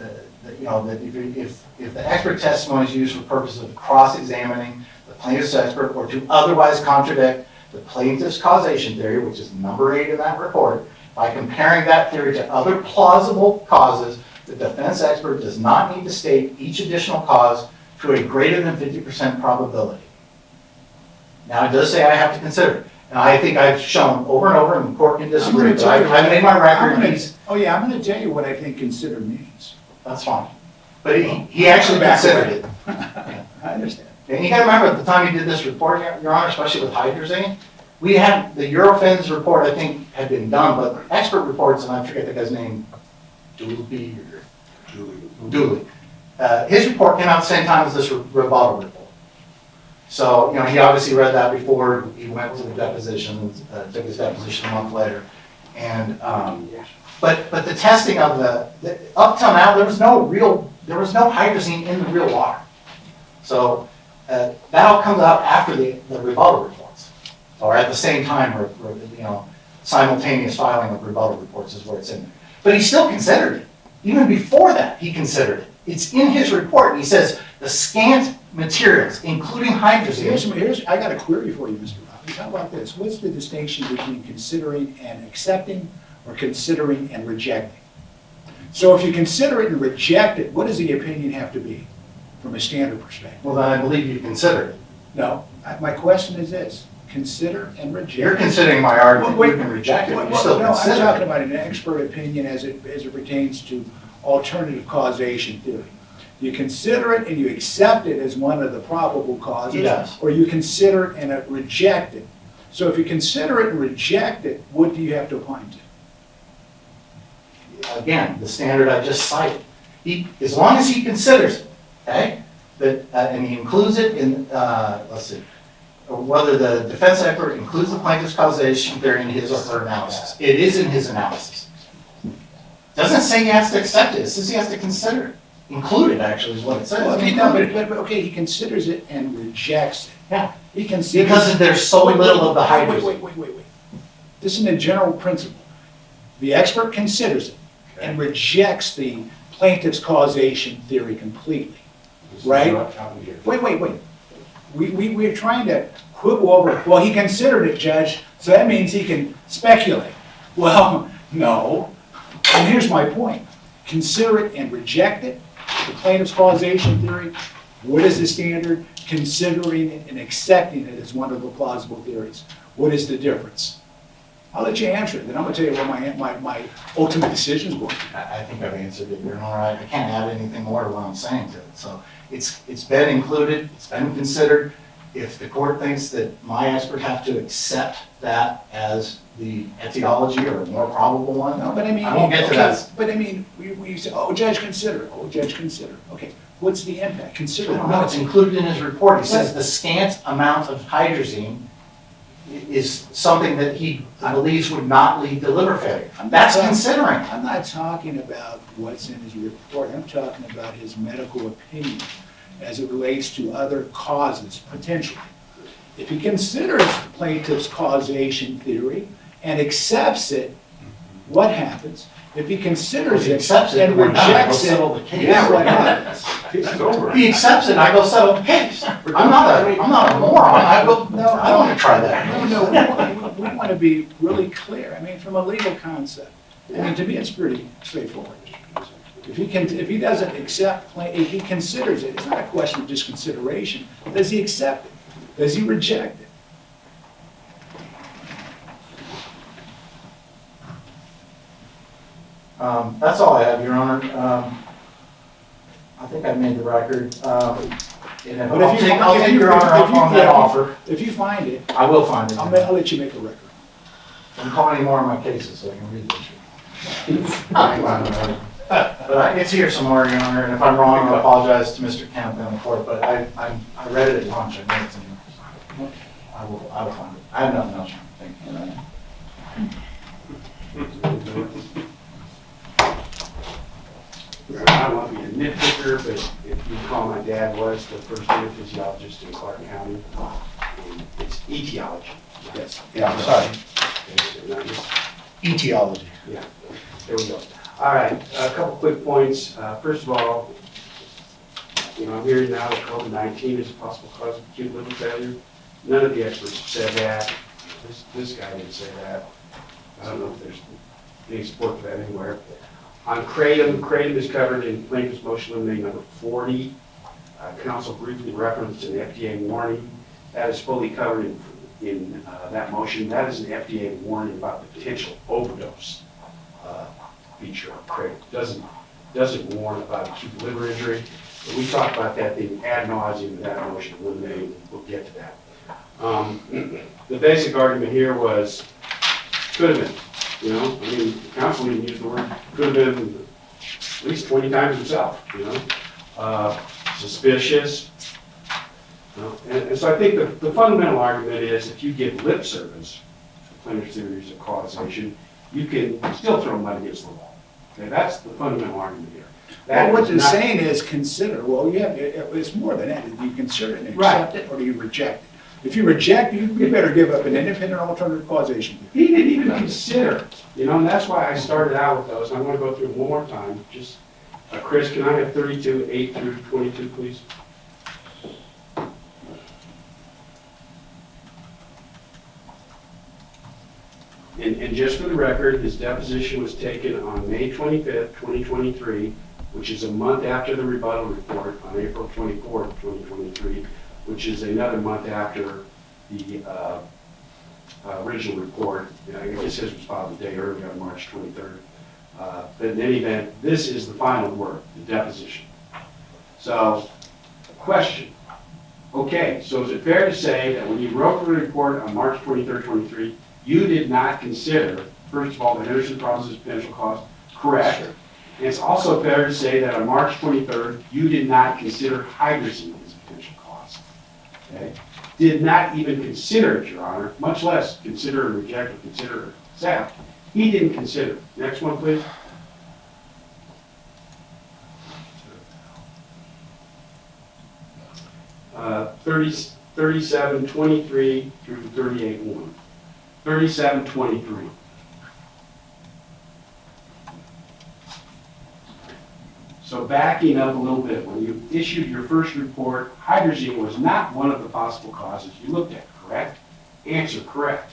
you know, that if the expert testimony is used for purposes of cross-examining the plaintiff's expert or to otherwise contradict the plaintiff's causation theory, which is number 8 in that report, by comparing that theory to other plausible causes, the defense expert does not need to state each additional cause to a greater than 50% probability. Now, it does say I have to consider it. And I think I've shown over and over, and the court can disagree, but I've made my record. Oh yeah, I'm gonna tell you what I think consider means. That's fine. But he actually considered it. I understand. And you gotta remember, at the time he did this report, Your Honor, especially with hydrazine, we had, the Eurofins report, I think, had been done, but expert reports, and I forget the guy's name, Dooley. His report came out at the same time as this rebuttal report. So, you know, he obviously read that before he went to the deposition, took his deposition a month later. And, but the testing of up till now, there was no hydrazine in the real water. So, that all comes out after the rebuttal reports, or at the same time, or, you know, simultaneous filing of rebuttal reports is where it's in there. But he still considered it. Even before that, he considered it. It's in his report. He says the scant materials, including hydrazine. I got a query for you, Mr. Robbins. How about this? What's the distinction between considering and accepting, or considering and rejecting? So if you consider it and reject it, what does the opinion have to be from a standard perspective? Well, then I believe you considered it. No, my question is this: consider and reject. You're considering my argument. Wait, You can reject it, but you well, still no, I'm consider talking it. about an expert opinion as it pertains to alternative causation theory. You consider it and you accept it as one of the probable causes, Yes. or you consider it and reject it. So if you consider it and reject it, what do you have to opine to? Again, the standard I just cited. As long as he considers it, okay, and he includes it in, let's see, whether the defense expert includes the plaintiff's causation theory in his or her analysis. It is in his analysis. Doesn't say he has to accept it. It says he has to consider it. Include it, actually, is what it says. Well, but okay, he considers it and rejects it. Yeah. He considers. Because there's so little of the hydrazine. Wait. This is a general principle. The expert considers it and rejects the plaintiff's causation theory completely, right? Wait. We're trying to quibble over, well, he considered it, Judge, so that means he can speculate. Well, no. And here's my point. Consider it and reject it, the plaintiff's causation theory. What is the standard? Considering it and accepting it as one of the plausible theories. What is the difference? I'll let you answer it, then I'm gonna tell you what my ultimate decision is going to be. I think I've answered it, Your Honor. I can't add anything more to what I'm saying to it. So it's been included, it's been considered. If the court thinks that my expert have to accept that as the etiology or a more probable one, No, but I mean, I won't get to that. But I mean, we say, oh, Judge, consider it. Oh, Judge, consider it. Okay, what's the impact? Consider it. No, it's included in his report. He says the scant amount of hydrazine is something that he believes would not lead to liver failure. That's considering. I'm not talking about what's in his report. I'm talking about his medical opinion as it relates to other causes, potentially. If he considers the plaintiff's causation theory and accepts it, what happens? If he considers it and rejects it, what happens? If he accepts it, I go settle the case. I'm not a moron. I don't want to try that. No, we want to be really clear. I mean, from a legal concept. I mean, to me, it's pretty straightforward. If he doesn't accept, if he considers it, it's not a question of just consideration. Does he accept it? Does he reject it? That's all I have, Your Honor. I think I've made the record. And But if you I'll if take you- Your Honor if up you- on that offer. If you find it, I will find it. I'll let you make a record. Don't call any more of my cases so I can read this. But it's here somewhere, Your Honor, and if I'm wrong, I apologize to Mr. Kemp and the court, but I read it at lunch, I know it's in here. I will find it. I have nothing else, Your Honor. Thank I don't want to be a nitpicker, but if you recall, my dad was the first anesthesiologist in Clark County. And it's etiology. Yes. Yeah, I'm sorry. Okay, so not just- Etiology. Yeah, there we go. All right, a couple quick points. First of all, I'm hearing now that COVID-19 is a possible cause of acute liver failure. None of the experts have said that. This guy didn't say that. I don't know if there's any support for that anywhere. On kratom is covered in plaintiff's motion eliminating number 40. Counsel briefly referenced an FDA warning. That is fully covered in that motion. That is an FDA warning about the potential overdose feature of kratom. Doesn't warn about acute liver injury. But we talked about that being ad nauseum in that motion eliminating. We'll get to that. The basic argument here was could have been. Counsel even used the word could have been at least 20 times himself. Suspicious. And so I think the fundamental argument is if you give lip service to plaintiff's theories of causation, you can still throw mud against the wall. Okay, that's the fundamental argument here. Well, what they're is not- saying is consider, well, yeah, it's more than that. Do you consider it and accept it, or do you reject it? If you reject, you better give up an independent alternative causation. He didn't even consider it, and that's why I started out with those. And I'm going to go through them one more time. Just, Chris, can I have 32, 8 through 22, please? And just for the record, his deposition was taken on May 25th, 2023, which is a month after the rebuttal report on April 24th, 2023, which is another month after the original report. I guess his was filed the day earlier on March 23rd. But in any event, this is the final word, the deposition. So, question. Okay, so is it fair to say that when you wrote the report on March 23rd, 23, you did not consider, first of all, the Henderson process potential cost? Correct. And it's also fair to say that on March 23rd, you did not consider hydrazine as a potential cost. Okay? Did not even consider it, Your Honor, much less consider and reject or consider or accept. He didn't consider it. Next one, please. Uh, 3723 through 38-1. 3723. So backing up a little bit, when you issued your first report, hydrazine was not one of the possible causes you looked at, correct? Answer, correct.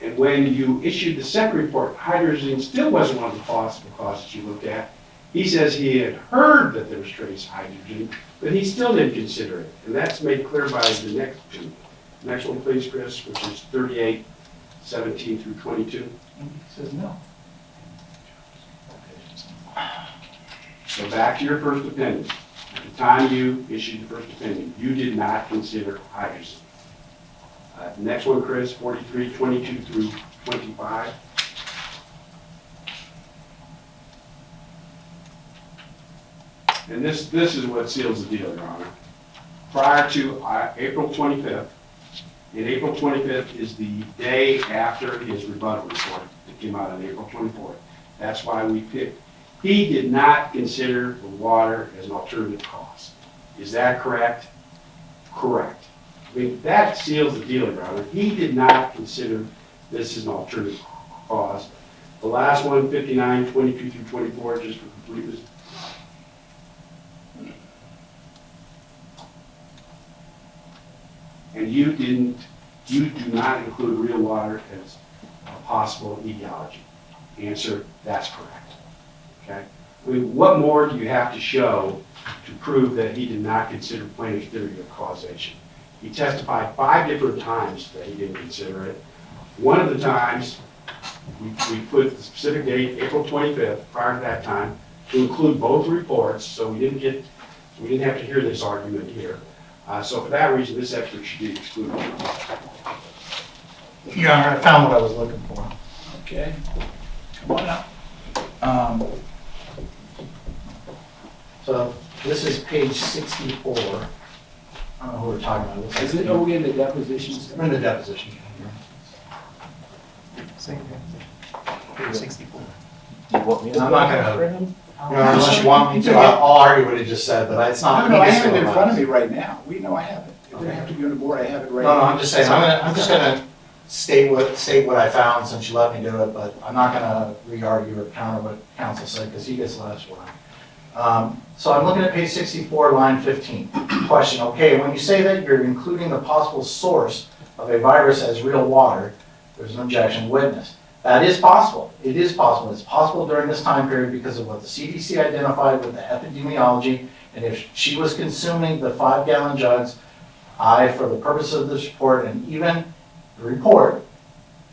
And when you issued the second report, hydrazine still wasn't one of the possible causes you looked at. He says he had heard that there was trace hydrogen, but he still didn't consider it. And that's made clear by the next two. Next one, please, Chris, which is 3817 through 22. He says no. So back to your first opinion. At the time you issued the first opinion, you did not consider hydrazine. Next one, Chris, 4322 through 25. And this is what seals the deal, Your Honor. Prior to April 25th, and April 25th is the day after his rebuttal report that came out on April 24th. That's why we picked. He did not consider the water as an alternative cause. Is that correct? Correct. I mean, that seals the deal, Your Honor. He did not consider this as an alternative cause. The last one, 5922 through 24, just for completeness. And you do not include real water as a possible etiology. Answer, that's correct. Okay? I mean, what more do you have to show to prove that he did not consider plaintiff's theory of causation? He testified 5 different times that he didn't consider it. One of the times, We put the specific date, April 25th, prior to that time, to include both reports, so we didn't have to hear this argument here. So for that reason, this expert should be excluded. Your Honor, I found what I was looking for. Okay, come on up. So this is page 64. I don't know who we're talking about. Looks like Is it, are we in the depositions? We're in the deposition. Page 64. Do you want me to? I'm not gonna- for him? Your Honor, unless you want me to, I'll argue what he just said, but it's not. No, I have it in front of me right now. We know I have it. It doesn't have to be on the board, I have it right now. No, I'm just saying, I'm just gonna state what I found since you let me do it, but I'm not gonna re-argue or counter what counsel said, because he gets the last word. So I'm looking at page 64, line 15. Question, okay, when you say that you're including the possible source of a virus as real water, there's an objection, witness. That is possible. It is possible. It's possible during this time period because of what the CDC identified with the epidemiology, and if she was consuming the 5-gallon jugs, for the purpose of this report, and even the report,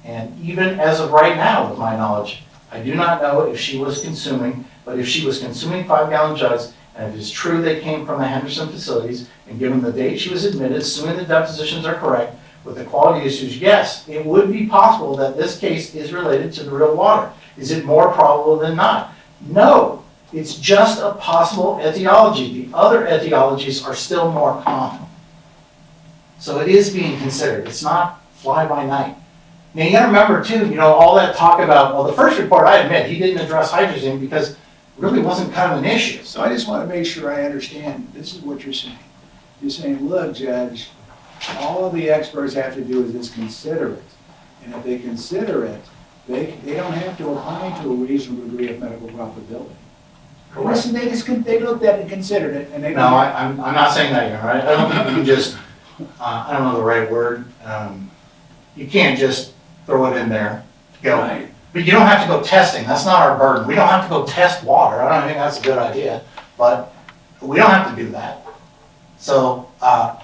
and even as of right now, with my knowledge, I do not know if she was consuming, but if she was consuming 5-gallon jugs, and if it is true they came from the Henderson facilities, and given the date she was admitted, assuming the depositions are correct, with the quality issues, yes, it would be possible that this case is related to the real water. Is it more probable than not? No, it's just a possible etiology. The other etiologies are still more common. So it is being considered. It's not fly by night. Now you gotta remember too, all that talk about, well, the first report, I admit, he didn't address hydrazine because it really wasn't kind of an issue. So I just want to make sure I understand, this is what you're saying. You're saying, look, Judge, all the experts have to do is just consider it. And if they consider it, they don't have to opine to a reasonable degree of medical probability. Correct. Listen, they looked at it and considered it, and they. No, I'm not saying that, you're right. I don't think you can just, I don't know the right word. You can't just throw it in there, go. Right. But you don't have to go testing. That's not our burden. We don't have to go test water. I don't think that's a good idea, but we don't have to do that. So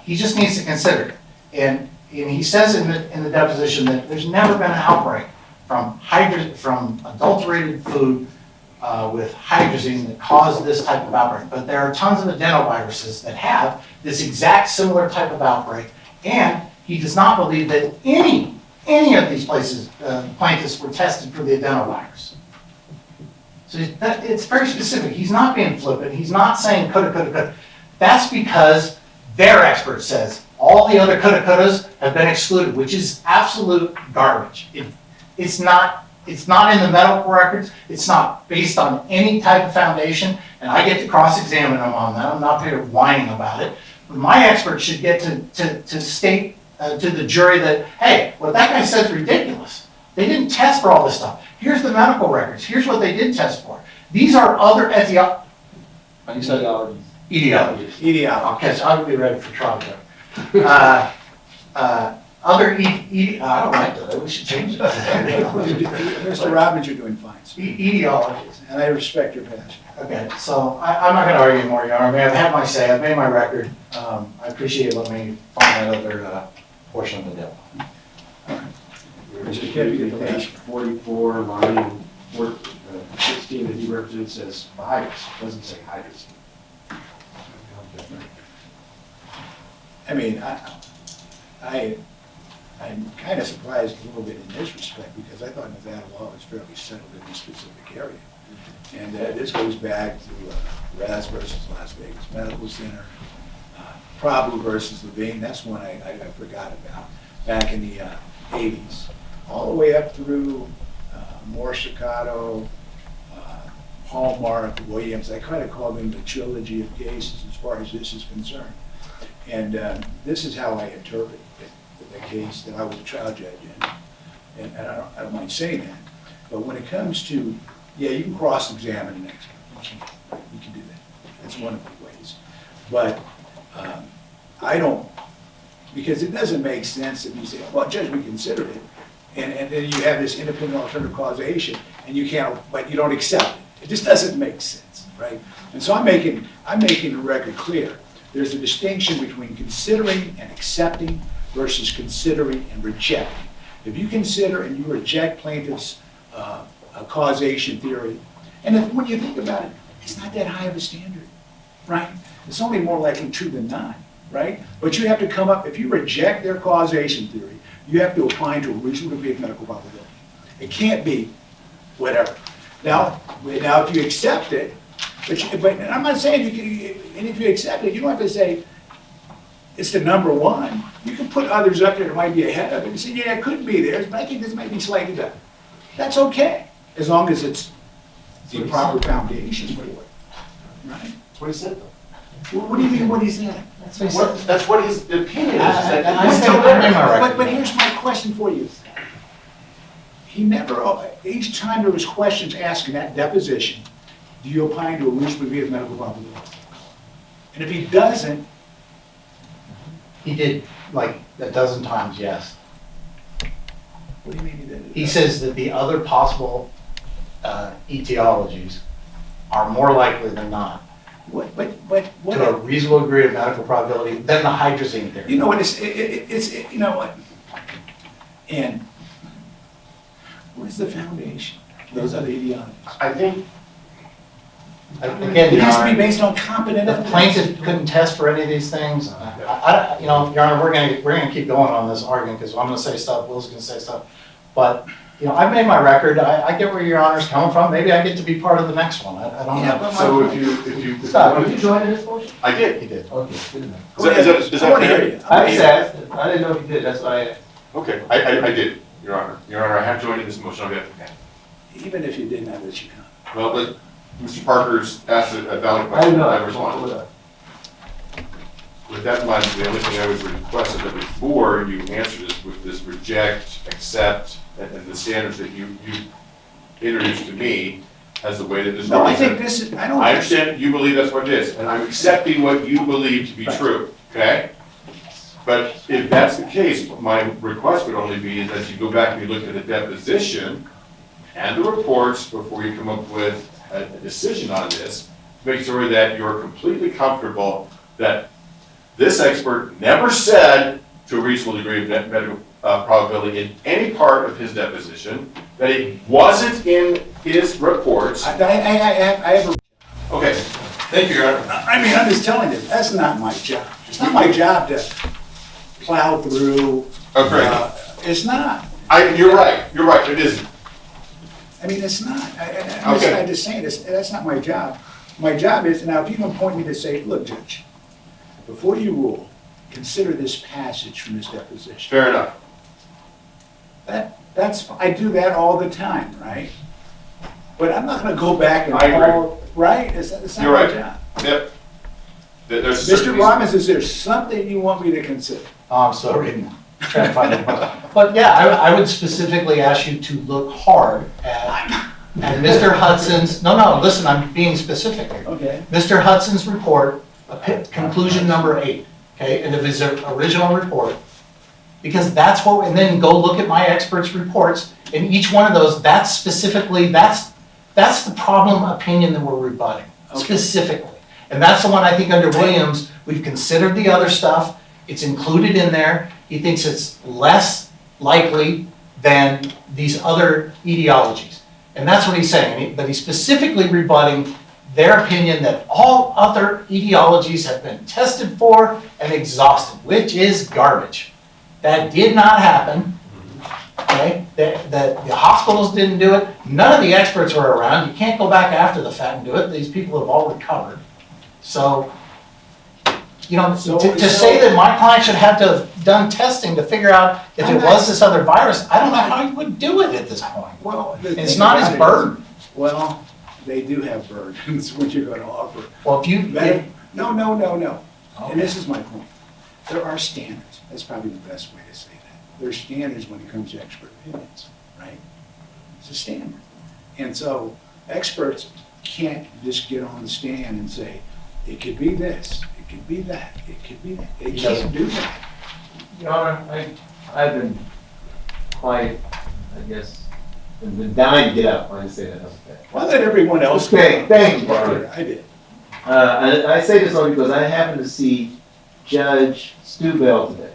he just needs to consider it. And he says in the deposition that there's never been an outbreak from adulterated food with hydrazine that caused this type of outbreak. But there are tons of adenoviruses that have this exact similar type of outbreak. And he does not believe that any of these places, plaintiffs were tested for the adenovirus. So it's very specific. He's not being flippant. He's not saying coulda. That's because their expert says all the other couldas have been excluded, which is absolute garbage. It's not in the medical records. It's not based on any type of foundation, and I get to cross-examine them on that. I'm not here whining about it. But my expert should get to state to the jury that, hey, what that guy said is ridiculous. They didn't test for all this stuff. Here's the medical records. Here's what they did test for. These are other etiologies. Etiologies. Okay, so I'll be ready for trial. I don't like that. We should change it. Mr. Robbins, you're doing fine. Etiologies. And I respect your passion. Okay, so I'm not going to argue anymore, Your Honor. I mean, I've had my say. I've made my record. I appreciate letting me find that other portion of the deal. Mr. Kemp, you page 44, line 16 that he represents says virus, doesn't say hydrazine. I mean, I'm kind of surprised a little bit in this respect because I thought Nevada law was fairly settled in this specific area. And this goes back to Raz versus Las Vegas Medical Center, Prabhu versus Levine, that's one I forgot about, back in the 80s. All the way up through Morsicato, Hallmark, Williams. I kind of call them the trilogy of cases as far as this is concerned. And this is how I interpret the case that I was a trial judge in. And I don't mind saying that. But when it comes to, yeah, you can cross-examine an expert. You can do that. That's one of the ways. But I don't, because it doesn't make sense if you say, well, Judge, we considered it. And then you have this independent alternative causation, and you can't, but you don't accept it. It just doesn't make sense, right? And so I'm making the record clear. There's a distinction between considering and accepting versus considering and rejecting. If you consider and you reject plaintiffs' a causation theory. And when you think about it, it's not that high of a standard, right? It's only more likely true than not, right? But you have to come up, if you reject their causation theory, you have to apply to a reasonable degree of medical probability. It can't be whatever. Now if you accept it, but I'm not saying you can, and if you accept it, you don't have to say it's the number one. You can put others up there that might be ahead of it and say, yeah, it could be theirs, but I think this might be slightly better. That's okay, as long as it's the proper foundation for it, right? That's what he said, though. What do you mean, what he said? That's what his opinion is. But here's my question for you. He never, each time there was questions asked in that deposition, do you apply to a reasonable degree of medical probability? And if he doesn't, He did like a dozen times, yes. what do you mean he did? He says that the other possible etiologies are more likely than not to a reasonable degree of medical probability than the hydrazine theory. You know what, you know what? And where's the foundation? Those other ideologies. I think, Again, It Your has to be Honor, based on competent the evidence. plaintiff couldn't test for any of these things. You know, Your Honor, we're gonna keep going on this argument because I'm gonna say stuff, Will's gonna say stuff. But, you know, I've made my record. I get where Your Honor's coming from. Maybe I get to be part of the next one. I don't Yeah, know. but so if you. Stop. Did you join in this motion? I did. He did. Okay, good enough. Is I want to hear that you. I just asked, I didn't know if you did, that's why I asked. Okay, I did, Your Honor. Your Honor, I have joined in this motion on behalf of the county. Even if you didn't, I'd let you come. Well, but Mr. Parker's asked a valid I question, know. I responded. With that in mind, the only thing I would request is that before you answer this with this reject, accept, and the standards that you introduced to me as the way that this. No, I think this is, I don't. I understand you believe that's what it is, and I'm accepting what you believe to be Right. true, okay? But if that's the case, my request would only be that you go back and you look at the deposition and the reports before you come up with a decision on this, to make sure that you're completely comfortable that this expert never said to a reasonable degree of medical probability in any part of his deposition, that it wasn't in his reports. I have a, Okay, thank you, Your Honor. I mean, I'm just telling you, that's not my job. It's not my job to plow through. Okay. It's not. You're right, it isn't. I mean, it's not. Okay. I'm just saying, that's not my job. My job is, now if you can point me to say, look, Judge, before you rule, consider this passage from this deposition. Fair enough. I do that all the time, right? But I'm not gonna go back and I agree. follow, right? It's not You're my right. job. Yep. There's Mr. certainly- Robbins, is there something you want me to consider? Oh, I'm sorry. Trying to find it. But yeah, I would specifically ask you to look hard at Mr. Hudson's, no, listen, I'm being specific here. Okay. Mr. Hudson's report, conclusion number 8, okay, and of his original report, because that's what, and then go look at my experts' reports, and each one of those, that's specifically, that's the problem opinion that we're rebutting, Okay. specifically. And that's the one I think under Williams, we've considered the other stuff, it's included in there, he thinks it's less likely than these other etiologies. And that's what he's saying, but he's specifically rebutting their opinion that all other etiologies have been tested for and exhausted, which is garbage. That did not happen, okay? The hospitals didn't do it, none of the experts were around, you can't go back after the fact and do it, these people have all recovered. So, you know, to say that my client should have to have done testing to figure out if it was this other virus, I don't know how you would do it at this point. Well, It's not his burden. Well, they do have burdens, what you're gonna offer. Well, if you, No. And this is my point. There are standards. That's probably the best way to say that. There are standards when it comes to expert opinions, right? It's a standard. And so experts can't just get on the stand and say, it could be this, it could be that, it could be that. They can't do that. Your Honor, I've been quiet, I guess, and been dying to get up when I say that. Okay. Well, let everyone else. Okay, thank you, Barry. I did. I say this only because I happened to see Judge Stu Bell today.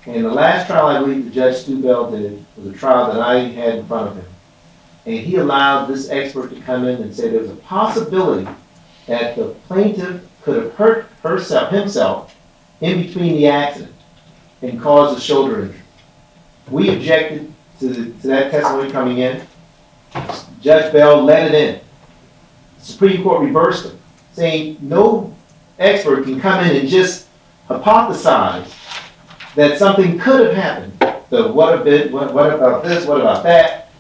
And the last trial I believe that Judge Stu Bell did was a trial that I had in front of him. and he allowed this expert to come in and say there was a possibility that the plaintiff could have hurt himself in between the accident and caused a shoulder injury. We objected to that testimony coming in. Judge Bell let it in. The Supreme Court reversed it, saying no expert can come in and just hypothesize that something could have happened. So what about this, what about that,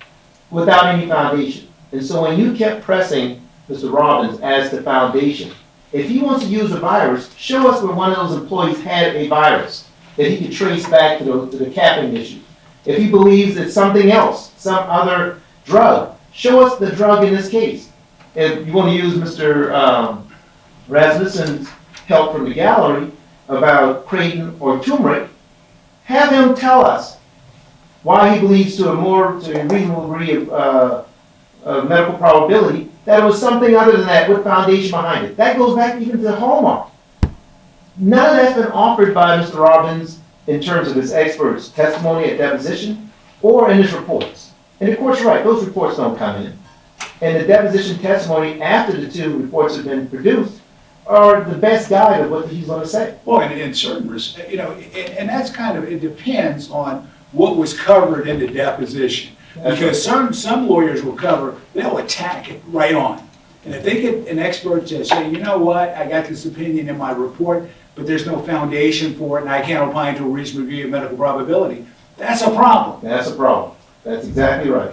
without any foundation. And so when you kept pressing Mr. Robbins as the foundation, if he wants to use a virus, show us where one of those employees had a virus that he could trace back to the capping issue. If he believes it's something else, some other drug, show us the drug in this case. If you want to use Mr. Rasmussen's help from the gallery about Creighton or turmeric, have him tell us why he believes to a reasonable degree of medical probability that it was something other than that with foundation behind it. That goes back even to the Hallmark. None of that's been offered by Mr. Robbins in terms of his expert's testimony at deposition or in his reports. And of course, you're right, those reports don't come in. And the deposition testimony after the two reports have been produced are the best guide of what he's going to say. Well, in certain respects, and that's kind of, it depends on what was covered in the deposition. Because some lawyers will they'll attack it right on. And if they get an expert to say, you know what, I got this opinion in my report, but there's no foundation for it, and I can't opine to a reasonable degree of medical probability, that's a problem. That's a problem. That's exactly right.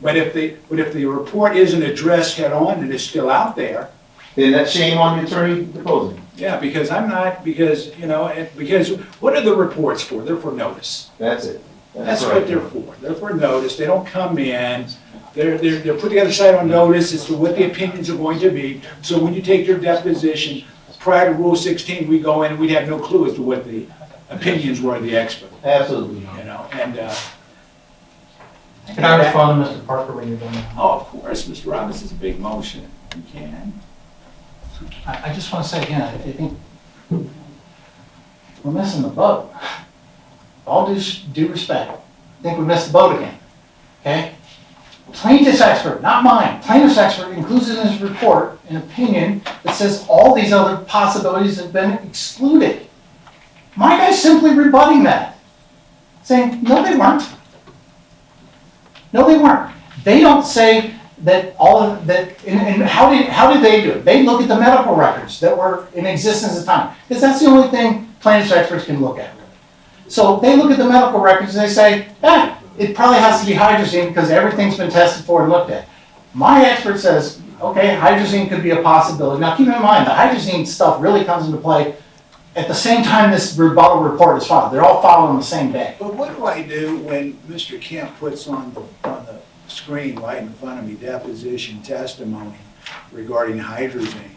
But if the report isn't addressed head on and is still out there, then that's shame on the attorney deposing. yeah, because what are the reports for? They're for notice. That's it. That's what they're for. They're for notice. They don't come in. They're put the other side on notice as to what the opinions are going to be. So when you take your deposition, prior to Rule 16, we go in and we'd have no clue as to what the opinions were of the expert. Absolutely. Can I respond to Mr. Parker when you're done? Oh, of course, Mr. Robbins is a big motion. You can. I just want to say again, I think we're missing the boat. All due respect, I think we missed the boat again, okay? Plaintiff's expert, not mine, plaintiff's expert includes in his report an opinion that says all these other possibilities have been excluded. My guy's simply rebutting that, saying, no, they weren't. No, they weren't. They don't say that all of that, and how did they do it? They look at the medical records that were in existence at the time, because that's the only thing plaintiff's experts can look at. So they look at the medical records and they say, it probably has to be hydrazine because everything's been tested for and looked at. My expert says, okay, hydrazine could be a possibility. Now keep in mind, the hydrazine stuff really comes into play at the same time this rebuttal report is filed. They're all filed on the same day. But what do I do when Mr. Kemp puts on the screen right in front of me deposition testimony regarding hydrazine,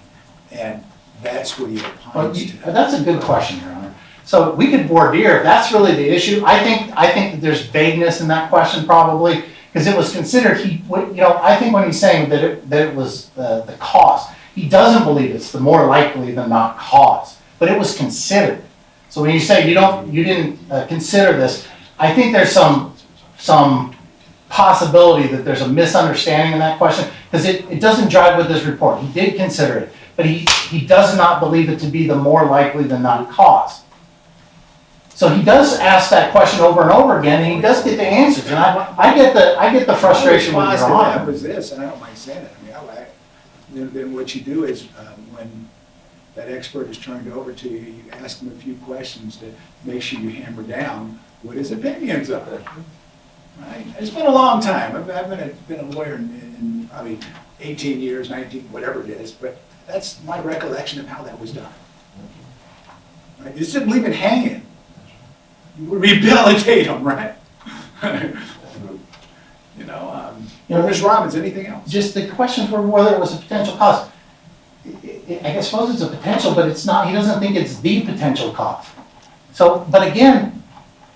and that's what he opines to? That's a good question, Your Honor. So we could voir dire if that's really the issue. I think that there's vagueness in that question probably, because it was considered, I think when he's saying that it was the cause, he doesn't believe it's the more likely than not cause, but it was considered. So when you say you didn't consider this, I think there's some possibility that there's a misunderstanding in that question, because it doesn't jive with this report. He did consider it, but he does not believe it to be the more likely than not cause. So he does ask that question over and over again, and he does get the answers. And I get the frustration with Your Honor. That was this, and I don't mind saying it. Then what you do is when that expert is turned over to you, you ask him a few questions to make sure you hammer down what his opinions are. Right? It's been a long time. I've been a lawyer in probably 18 years, 19, whatever it is, but that's my recollection of how that was done. Right? You just didn't leave it hanging. You would rehabilitate them, right? Ms. Robbins, anything else? Just the questions were whether it was a potential cause. I suppose it's a potential, but it's not. He doesn't think it's the potential cause. So, but again,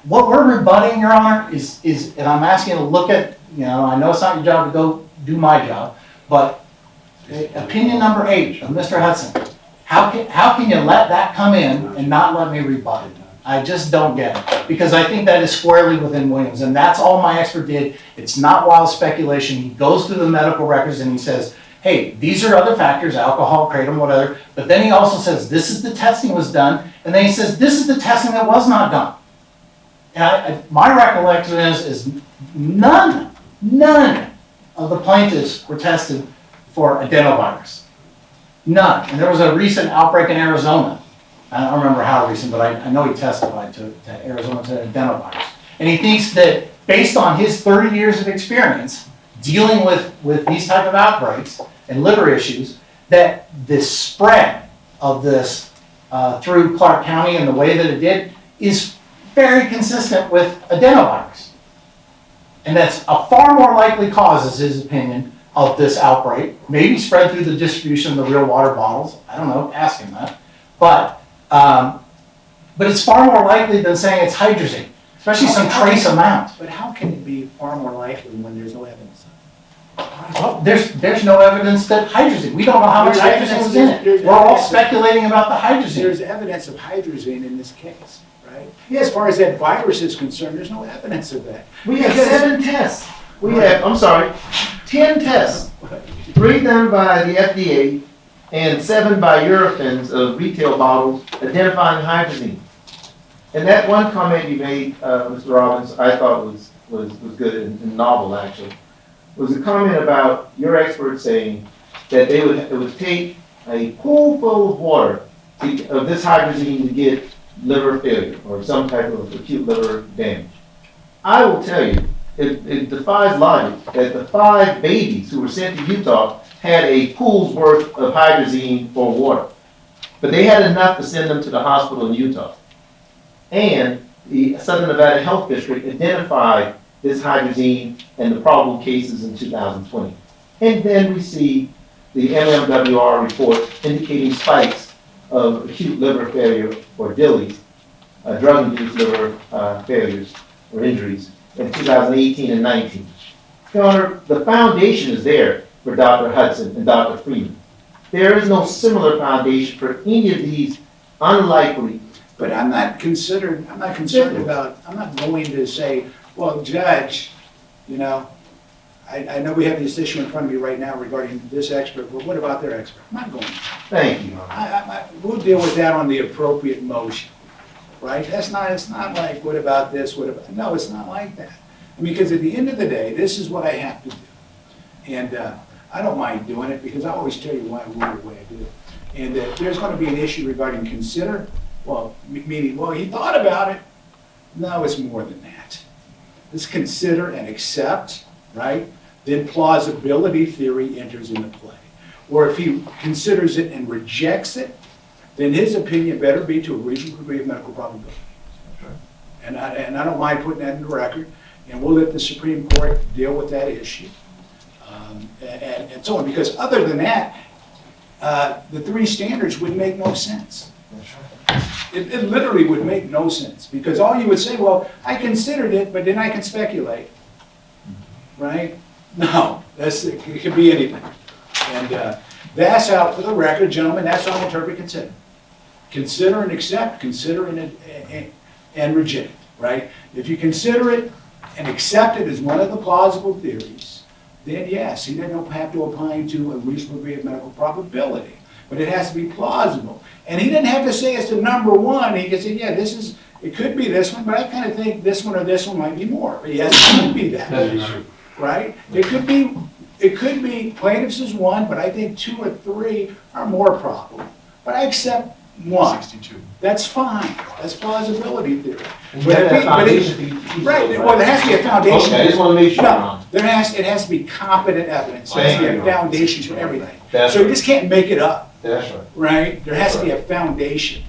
what we're rebutting, Your Honor, is, and I'm asking you to look at, I know it's not your job to go do my job, but opinion number 8 of Mr. Hudson. How can you let that come in and not let me rebut it? I just don't get it, because I think that is squarely within Williams, and that's all my expert did. It's not wild speculation. He goes through the medical records and he says, hey, these are other factors, alcohol, kratom, whatever, but then he also says, this is the testing was done, and then he says, this is the testing that was not done. And my recollection is none of the plaintiffs were tested for adenovirus. None. And there was a recent outbreak in Arizona. I don't remember how recent, but I know he testified to Arizona to adenovirus. And he thinks that based on his 30 years of experience dealing with these type of outbreaks and liver issues, that the spread of this through Clark County and the way that it did is very consistent with adenovirus. And that's a far more likely cause, is his opinion, of this outbreak. Maybe spread through the distribution of the real water bottles. I don't know, ask him that. But it's far more likely than saying it's hydrazine, especially some trace amount. But how can it be far more likely when there's no evidence? Well, there's no evidence that hydrazine, we don't know how much There's hydrazine was in it. there's We're all evidence. speculating about the hydrazine. There's evidence of hydrazine in this case, right? As far as that virus is concerned, there's no evidence of that. We have 7 tests. We have, 10 tests. 3 done by the FDA and 7 by Eurofins of retail bottles identifying hydrazine. And that one comment you made, Mr. Robbins, I thought was good and novel actually, was a comment about your experts saying that it would take a pool full of water of this hydrazine to get liver failure or some type of acute liver damage. I will tell you, it defies logic that the 5 babies who were sent to Utah had a pool's worth of hydrazine for water. But they had enough to send them to the hospital in Utah. And the Southern Nevada Health District identified this hydrazine and the probable cases in 2020. And then we see the MMWR report indicating spikes of acute liver failure or DILIs, drug-induced liver failures or injuries in 2018 and 19. Your Honor, the foundation is there for Dr. Hudson and Dr. Freeman. There is no similar foundation for any of these unlikely. But I'm not concerned about, I'm not going to say, well, Judge, you know, I know we have this issue in front of me right now regarding this expert, but what about their expert? I'm not going to. Thank you, Your Honor. We'll deal with that on the appropriate motion, right? It's not like, what about this, what about, no, it's not like that. I mean, because at the end of the day, this is what I have to do. And I don't mind doing it because I always tell you why I rule the way I do. And there's going to be an issue regarding consider, well, meaning, well, he thought about it. No, it's more than that. Let's consider and accept, right? Then plausibility theory enters into play. Or if he considers it and rejects it, then his opinion better be to a reasonable degree of medical probability. And I don't mind putting that in the record, and we'll let the Supreme Court deal with that issue. And so on, because other than that, the 3 standards would make no sense. It literally would make no sense, because all you would say, well, I considered it, but then I can speculate, right? No, it could be anything. And that's out for the record, gentlemen, that's how I interpret consider. Consider and accept, consider and reject, right? If you consider it and accept it as one of the plausible theories, then yes, he doesn't have to opine to a reasonable degree of medical probability, but it has to be plausible. And he didn't have to say it's the number 1. He could say, yeah, it could be this one, but I kind of think this one or this one might be more. But yes, it could be that, right? It could be plaintiffs is 1, but I think 2 or 3 are more probable. But I accept 1. 62. That's fine. That's plausibility theory. Right, well, there has to be a foundation. Okay, I just want to make sure. No, it has to be competent evidence. There has to be a foundation for everything. That's So you right. just can't make it up, That's right. right? There has to be a foundation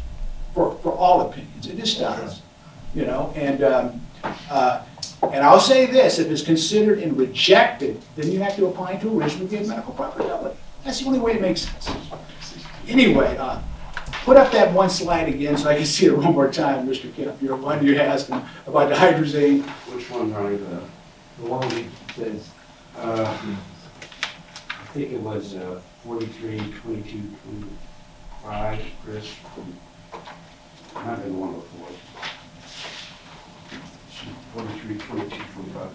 for all opinions. It just does, you know? And I'll say this, if it's considered and rejected, then you have to apply to a reasonable degree of medical probability. That's the only way it makes sense. Anyway, put up that one slide again so I can see it one more time, Mr. Kemp. You're one you asked him about the hydrazine. Which one, Ronnie? The one that says, I think it was 43, 22, 25, Chris. Not been the one before. 43, 22, 25.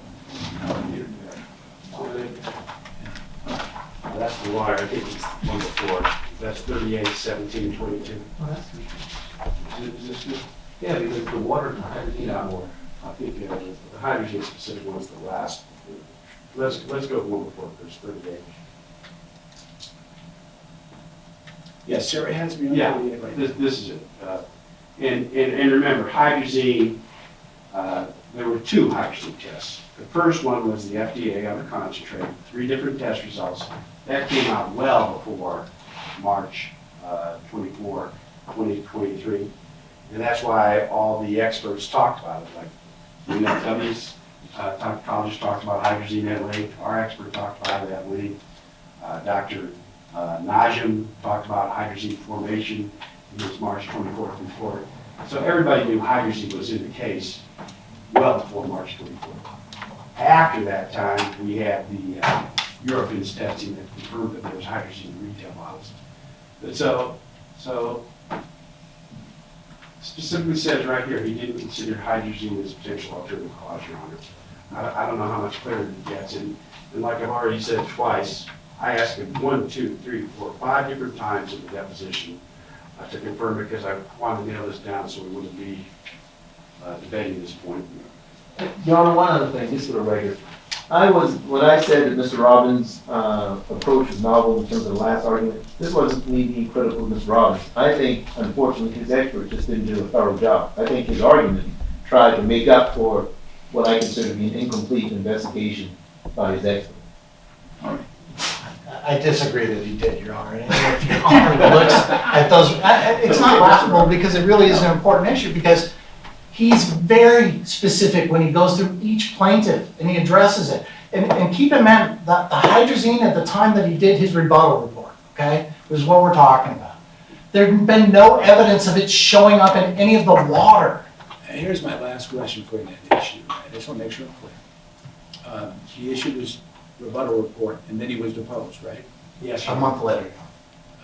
That's the water, I think it's one before. That's 38, 17, 22. Is this good? Yeah, because the water and the hydrogen Yeah. are more. I think the hydrogen specific one's the last. Let's go with one before, there's 38. Yes, Sarah has me on Yeah, 38 right now. this is it. And remember, hydrazine, there were 2 hydrazine tests. The first one was the FDA on the concentrate, 3 different test results. That came out well before March 24, 2023. And that's why all the experts talked about it, like UNFI's toxicologists talked about hydrazine at length, our expert talked about it at length. Dr. Najim talked about hydrazine formation in his March 24th report. So everybody knew hydrazine was in the case well before March 24th. After that time, we had the Europeans testing that confirmed that there was hydrazine in retail bottles. But so specifically says right here, he didn't consider hydrazine as a potential alternative cause, Your Honor. I don't know how much clearer it gets. And like I've already said twice, I asked him 1, 2, 3, 4, 5 different times in the deposition to confirm it because I wanted to nail this down so we wouldn't be debating this point. Your Honor, one other thing, just for the record. When I said that Mr. Robbins' approach was novel in terms of the last argument, this wasn't me being critical of Mr. Robbins. I think, unfortunately, his expert just didn't do a thorough job. I think his argument tried to make up for what I consider to be an incomplete investigation by his expert. I disagree that he did, Your Honor. And if Your Honor looks at those, it's not laughable because it really is an important issue because he's very specific when he goes through each plaintiff and he addresses it. And keep in mind that the hydrazine at the time that he did his rebuttal report, okay, was what we're talking about. There'd been no evidence of it showing up in any of the water. And here's my last question for you on that issue. I just want to make sure I'm clear. He issued his rebuttal report and then he was deposed, right? Yes, A month later.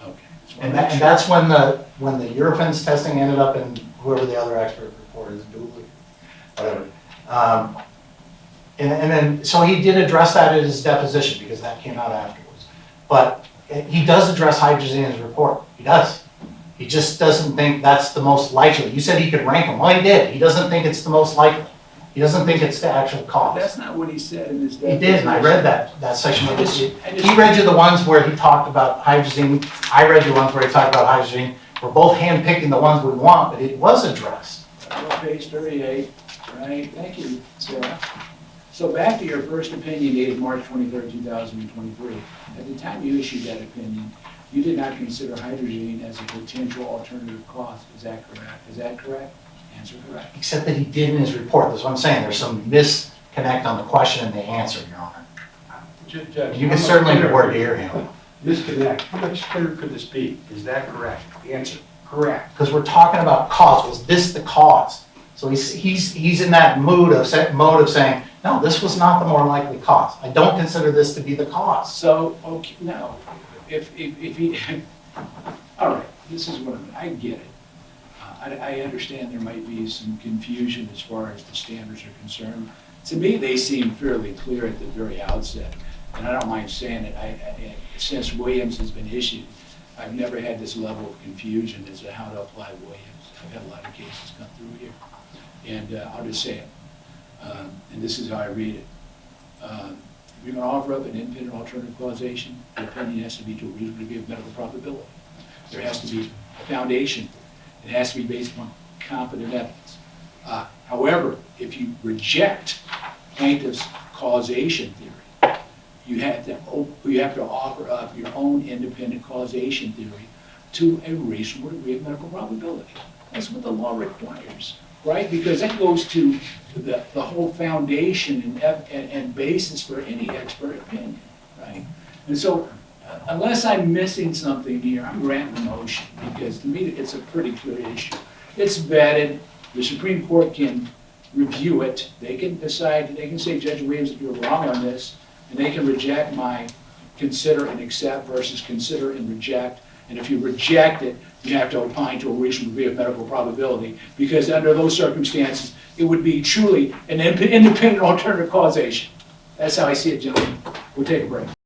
Okay. And that's when the Eurofins testing ended up in whoever the other expert report is, Dooley, whatever. And then, so he did address that at his deposition because that came out afterwards. But he does address hydrazine in his report. He does. He just doesn't think that's the most likely. You said he could rank them. Well, he did. He doesn't think it's the most likely. He doesn't think it's the actual cause. That's not what he said in his He deposition. did, and I read that section. He read you the ones where he talked about hydrazine. I read you the ones where he talked about hydrazine. We're both handpicking the ones we want, but it was addressed. Page 38, right? Thank you, Sarah. So back to your first opinion dated March 23rd, 2023. At the time you issued that opinion, you did not consider hydrazine as a potential alternative cause. Is that correct? Is that correct? Answer correct. Except that he did in his report. That's what I'm saying. There's some misconnect on the question and the answer, Your Honor. Judge, You can certainly word hear him. Disconnect. How much clearer could this be? Is that correct? Answer. Correct. Because we're talking about cause. Was this the cause? So he's in that mood of saying, no, this was not the more likely cause. I don't consider this to be the cause. So, okay, now, if he, all right, this is what I get it. I understand there might be some confusion as far as the standards are concerned. To me, they seem fairly clear at the very outset, and I don't mind saying it. Since Williams has been issued, I've never had this level of confusion as to how to apply Williams. I've had a lot of cases come through here, and I'll just say it. And this is how I read it. If you're going to offer up an independent alternative causation, the opinion has to be to a reasonable degree of medical probability. There has to be a foundation. It has to be based upon competent evidence. However, if you reject plaintiff's causation theory, you have to offer up your own independent causation theory to a reasonable degree of medical probability. That's what the law requires, right? Because that goes to the whole foundation and basis for any expert opinion, right? And so, unless I'm missing something here, I'm granting the motion because to me it's a pretty clear issue. It's vetted. The Supreme Court can review it. They can decide. They can say, Judge Williams, if you're wrong on this, and they can reject my consider and accept versus consider and reject. And if you reject it, you have to opine to a reasonable degree of medical probability, because under those circumstances, it would be truly an independent alternative causation. That's how I see it, gentlemen. We'll take a break.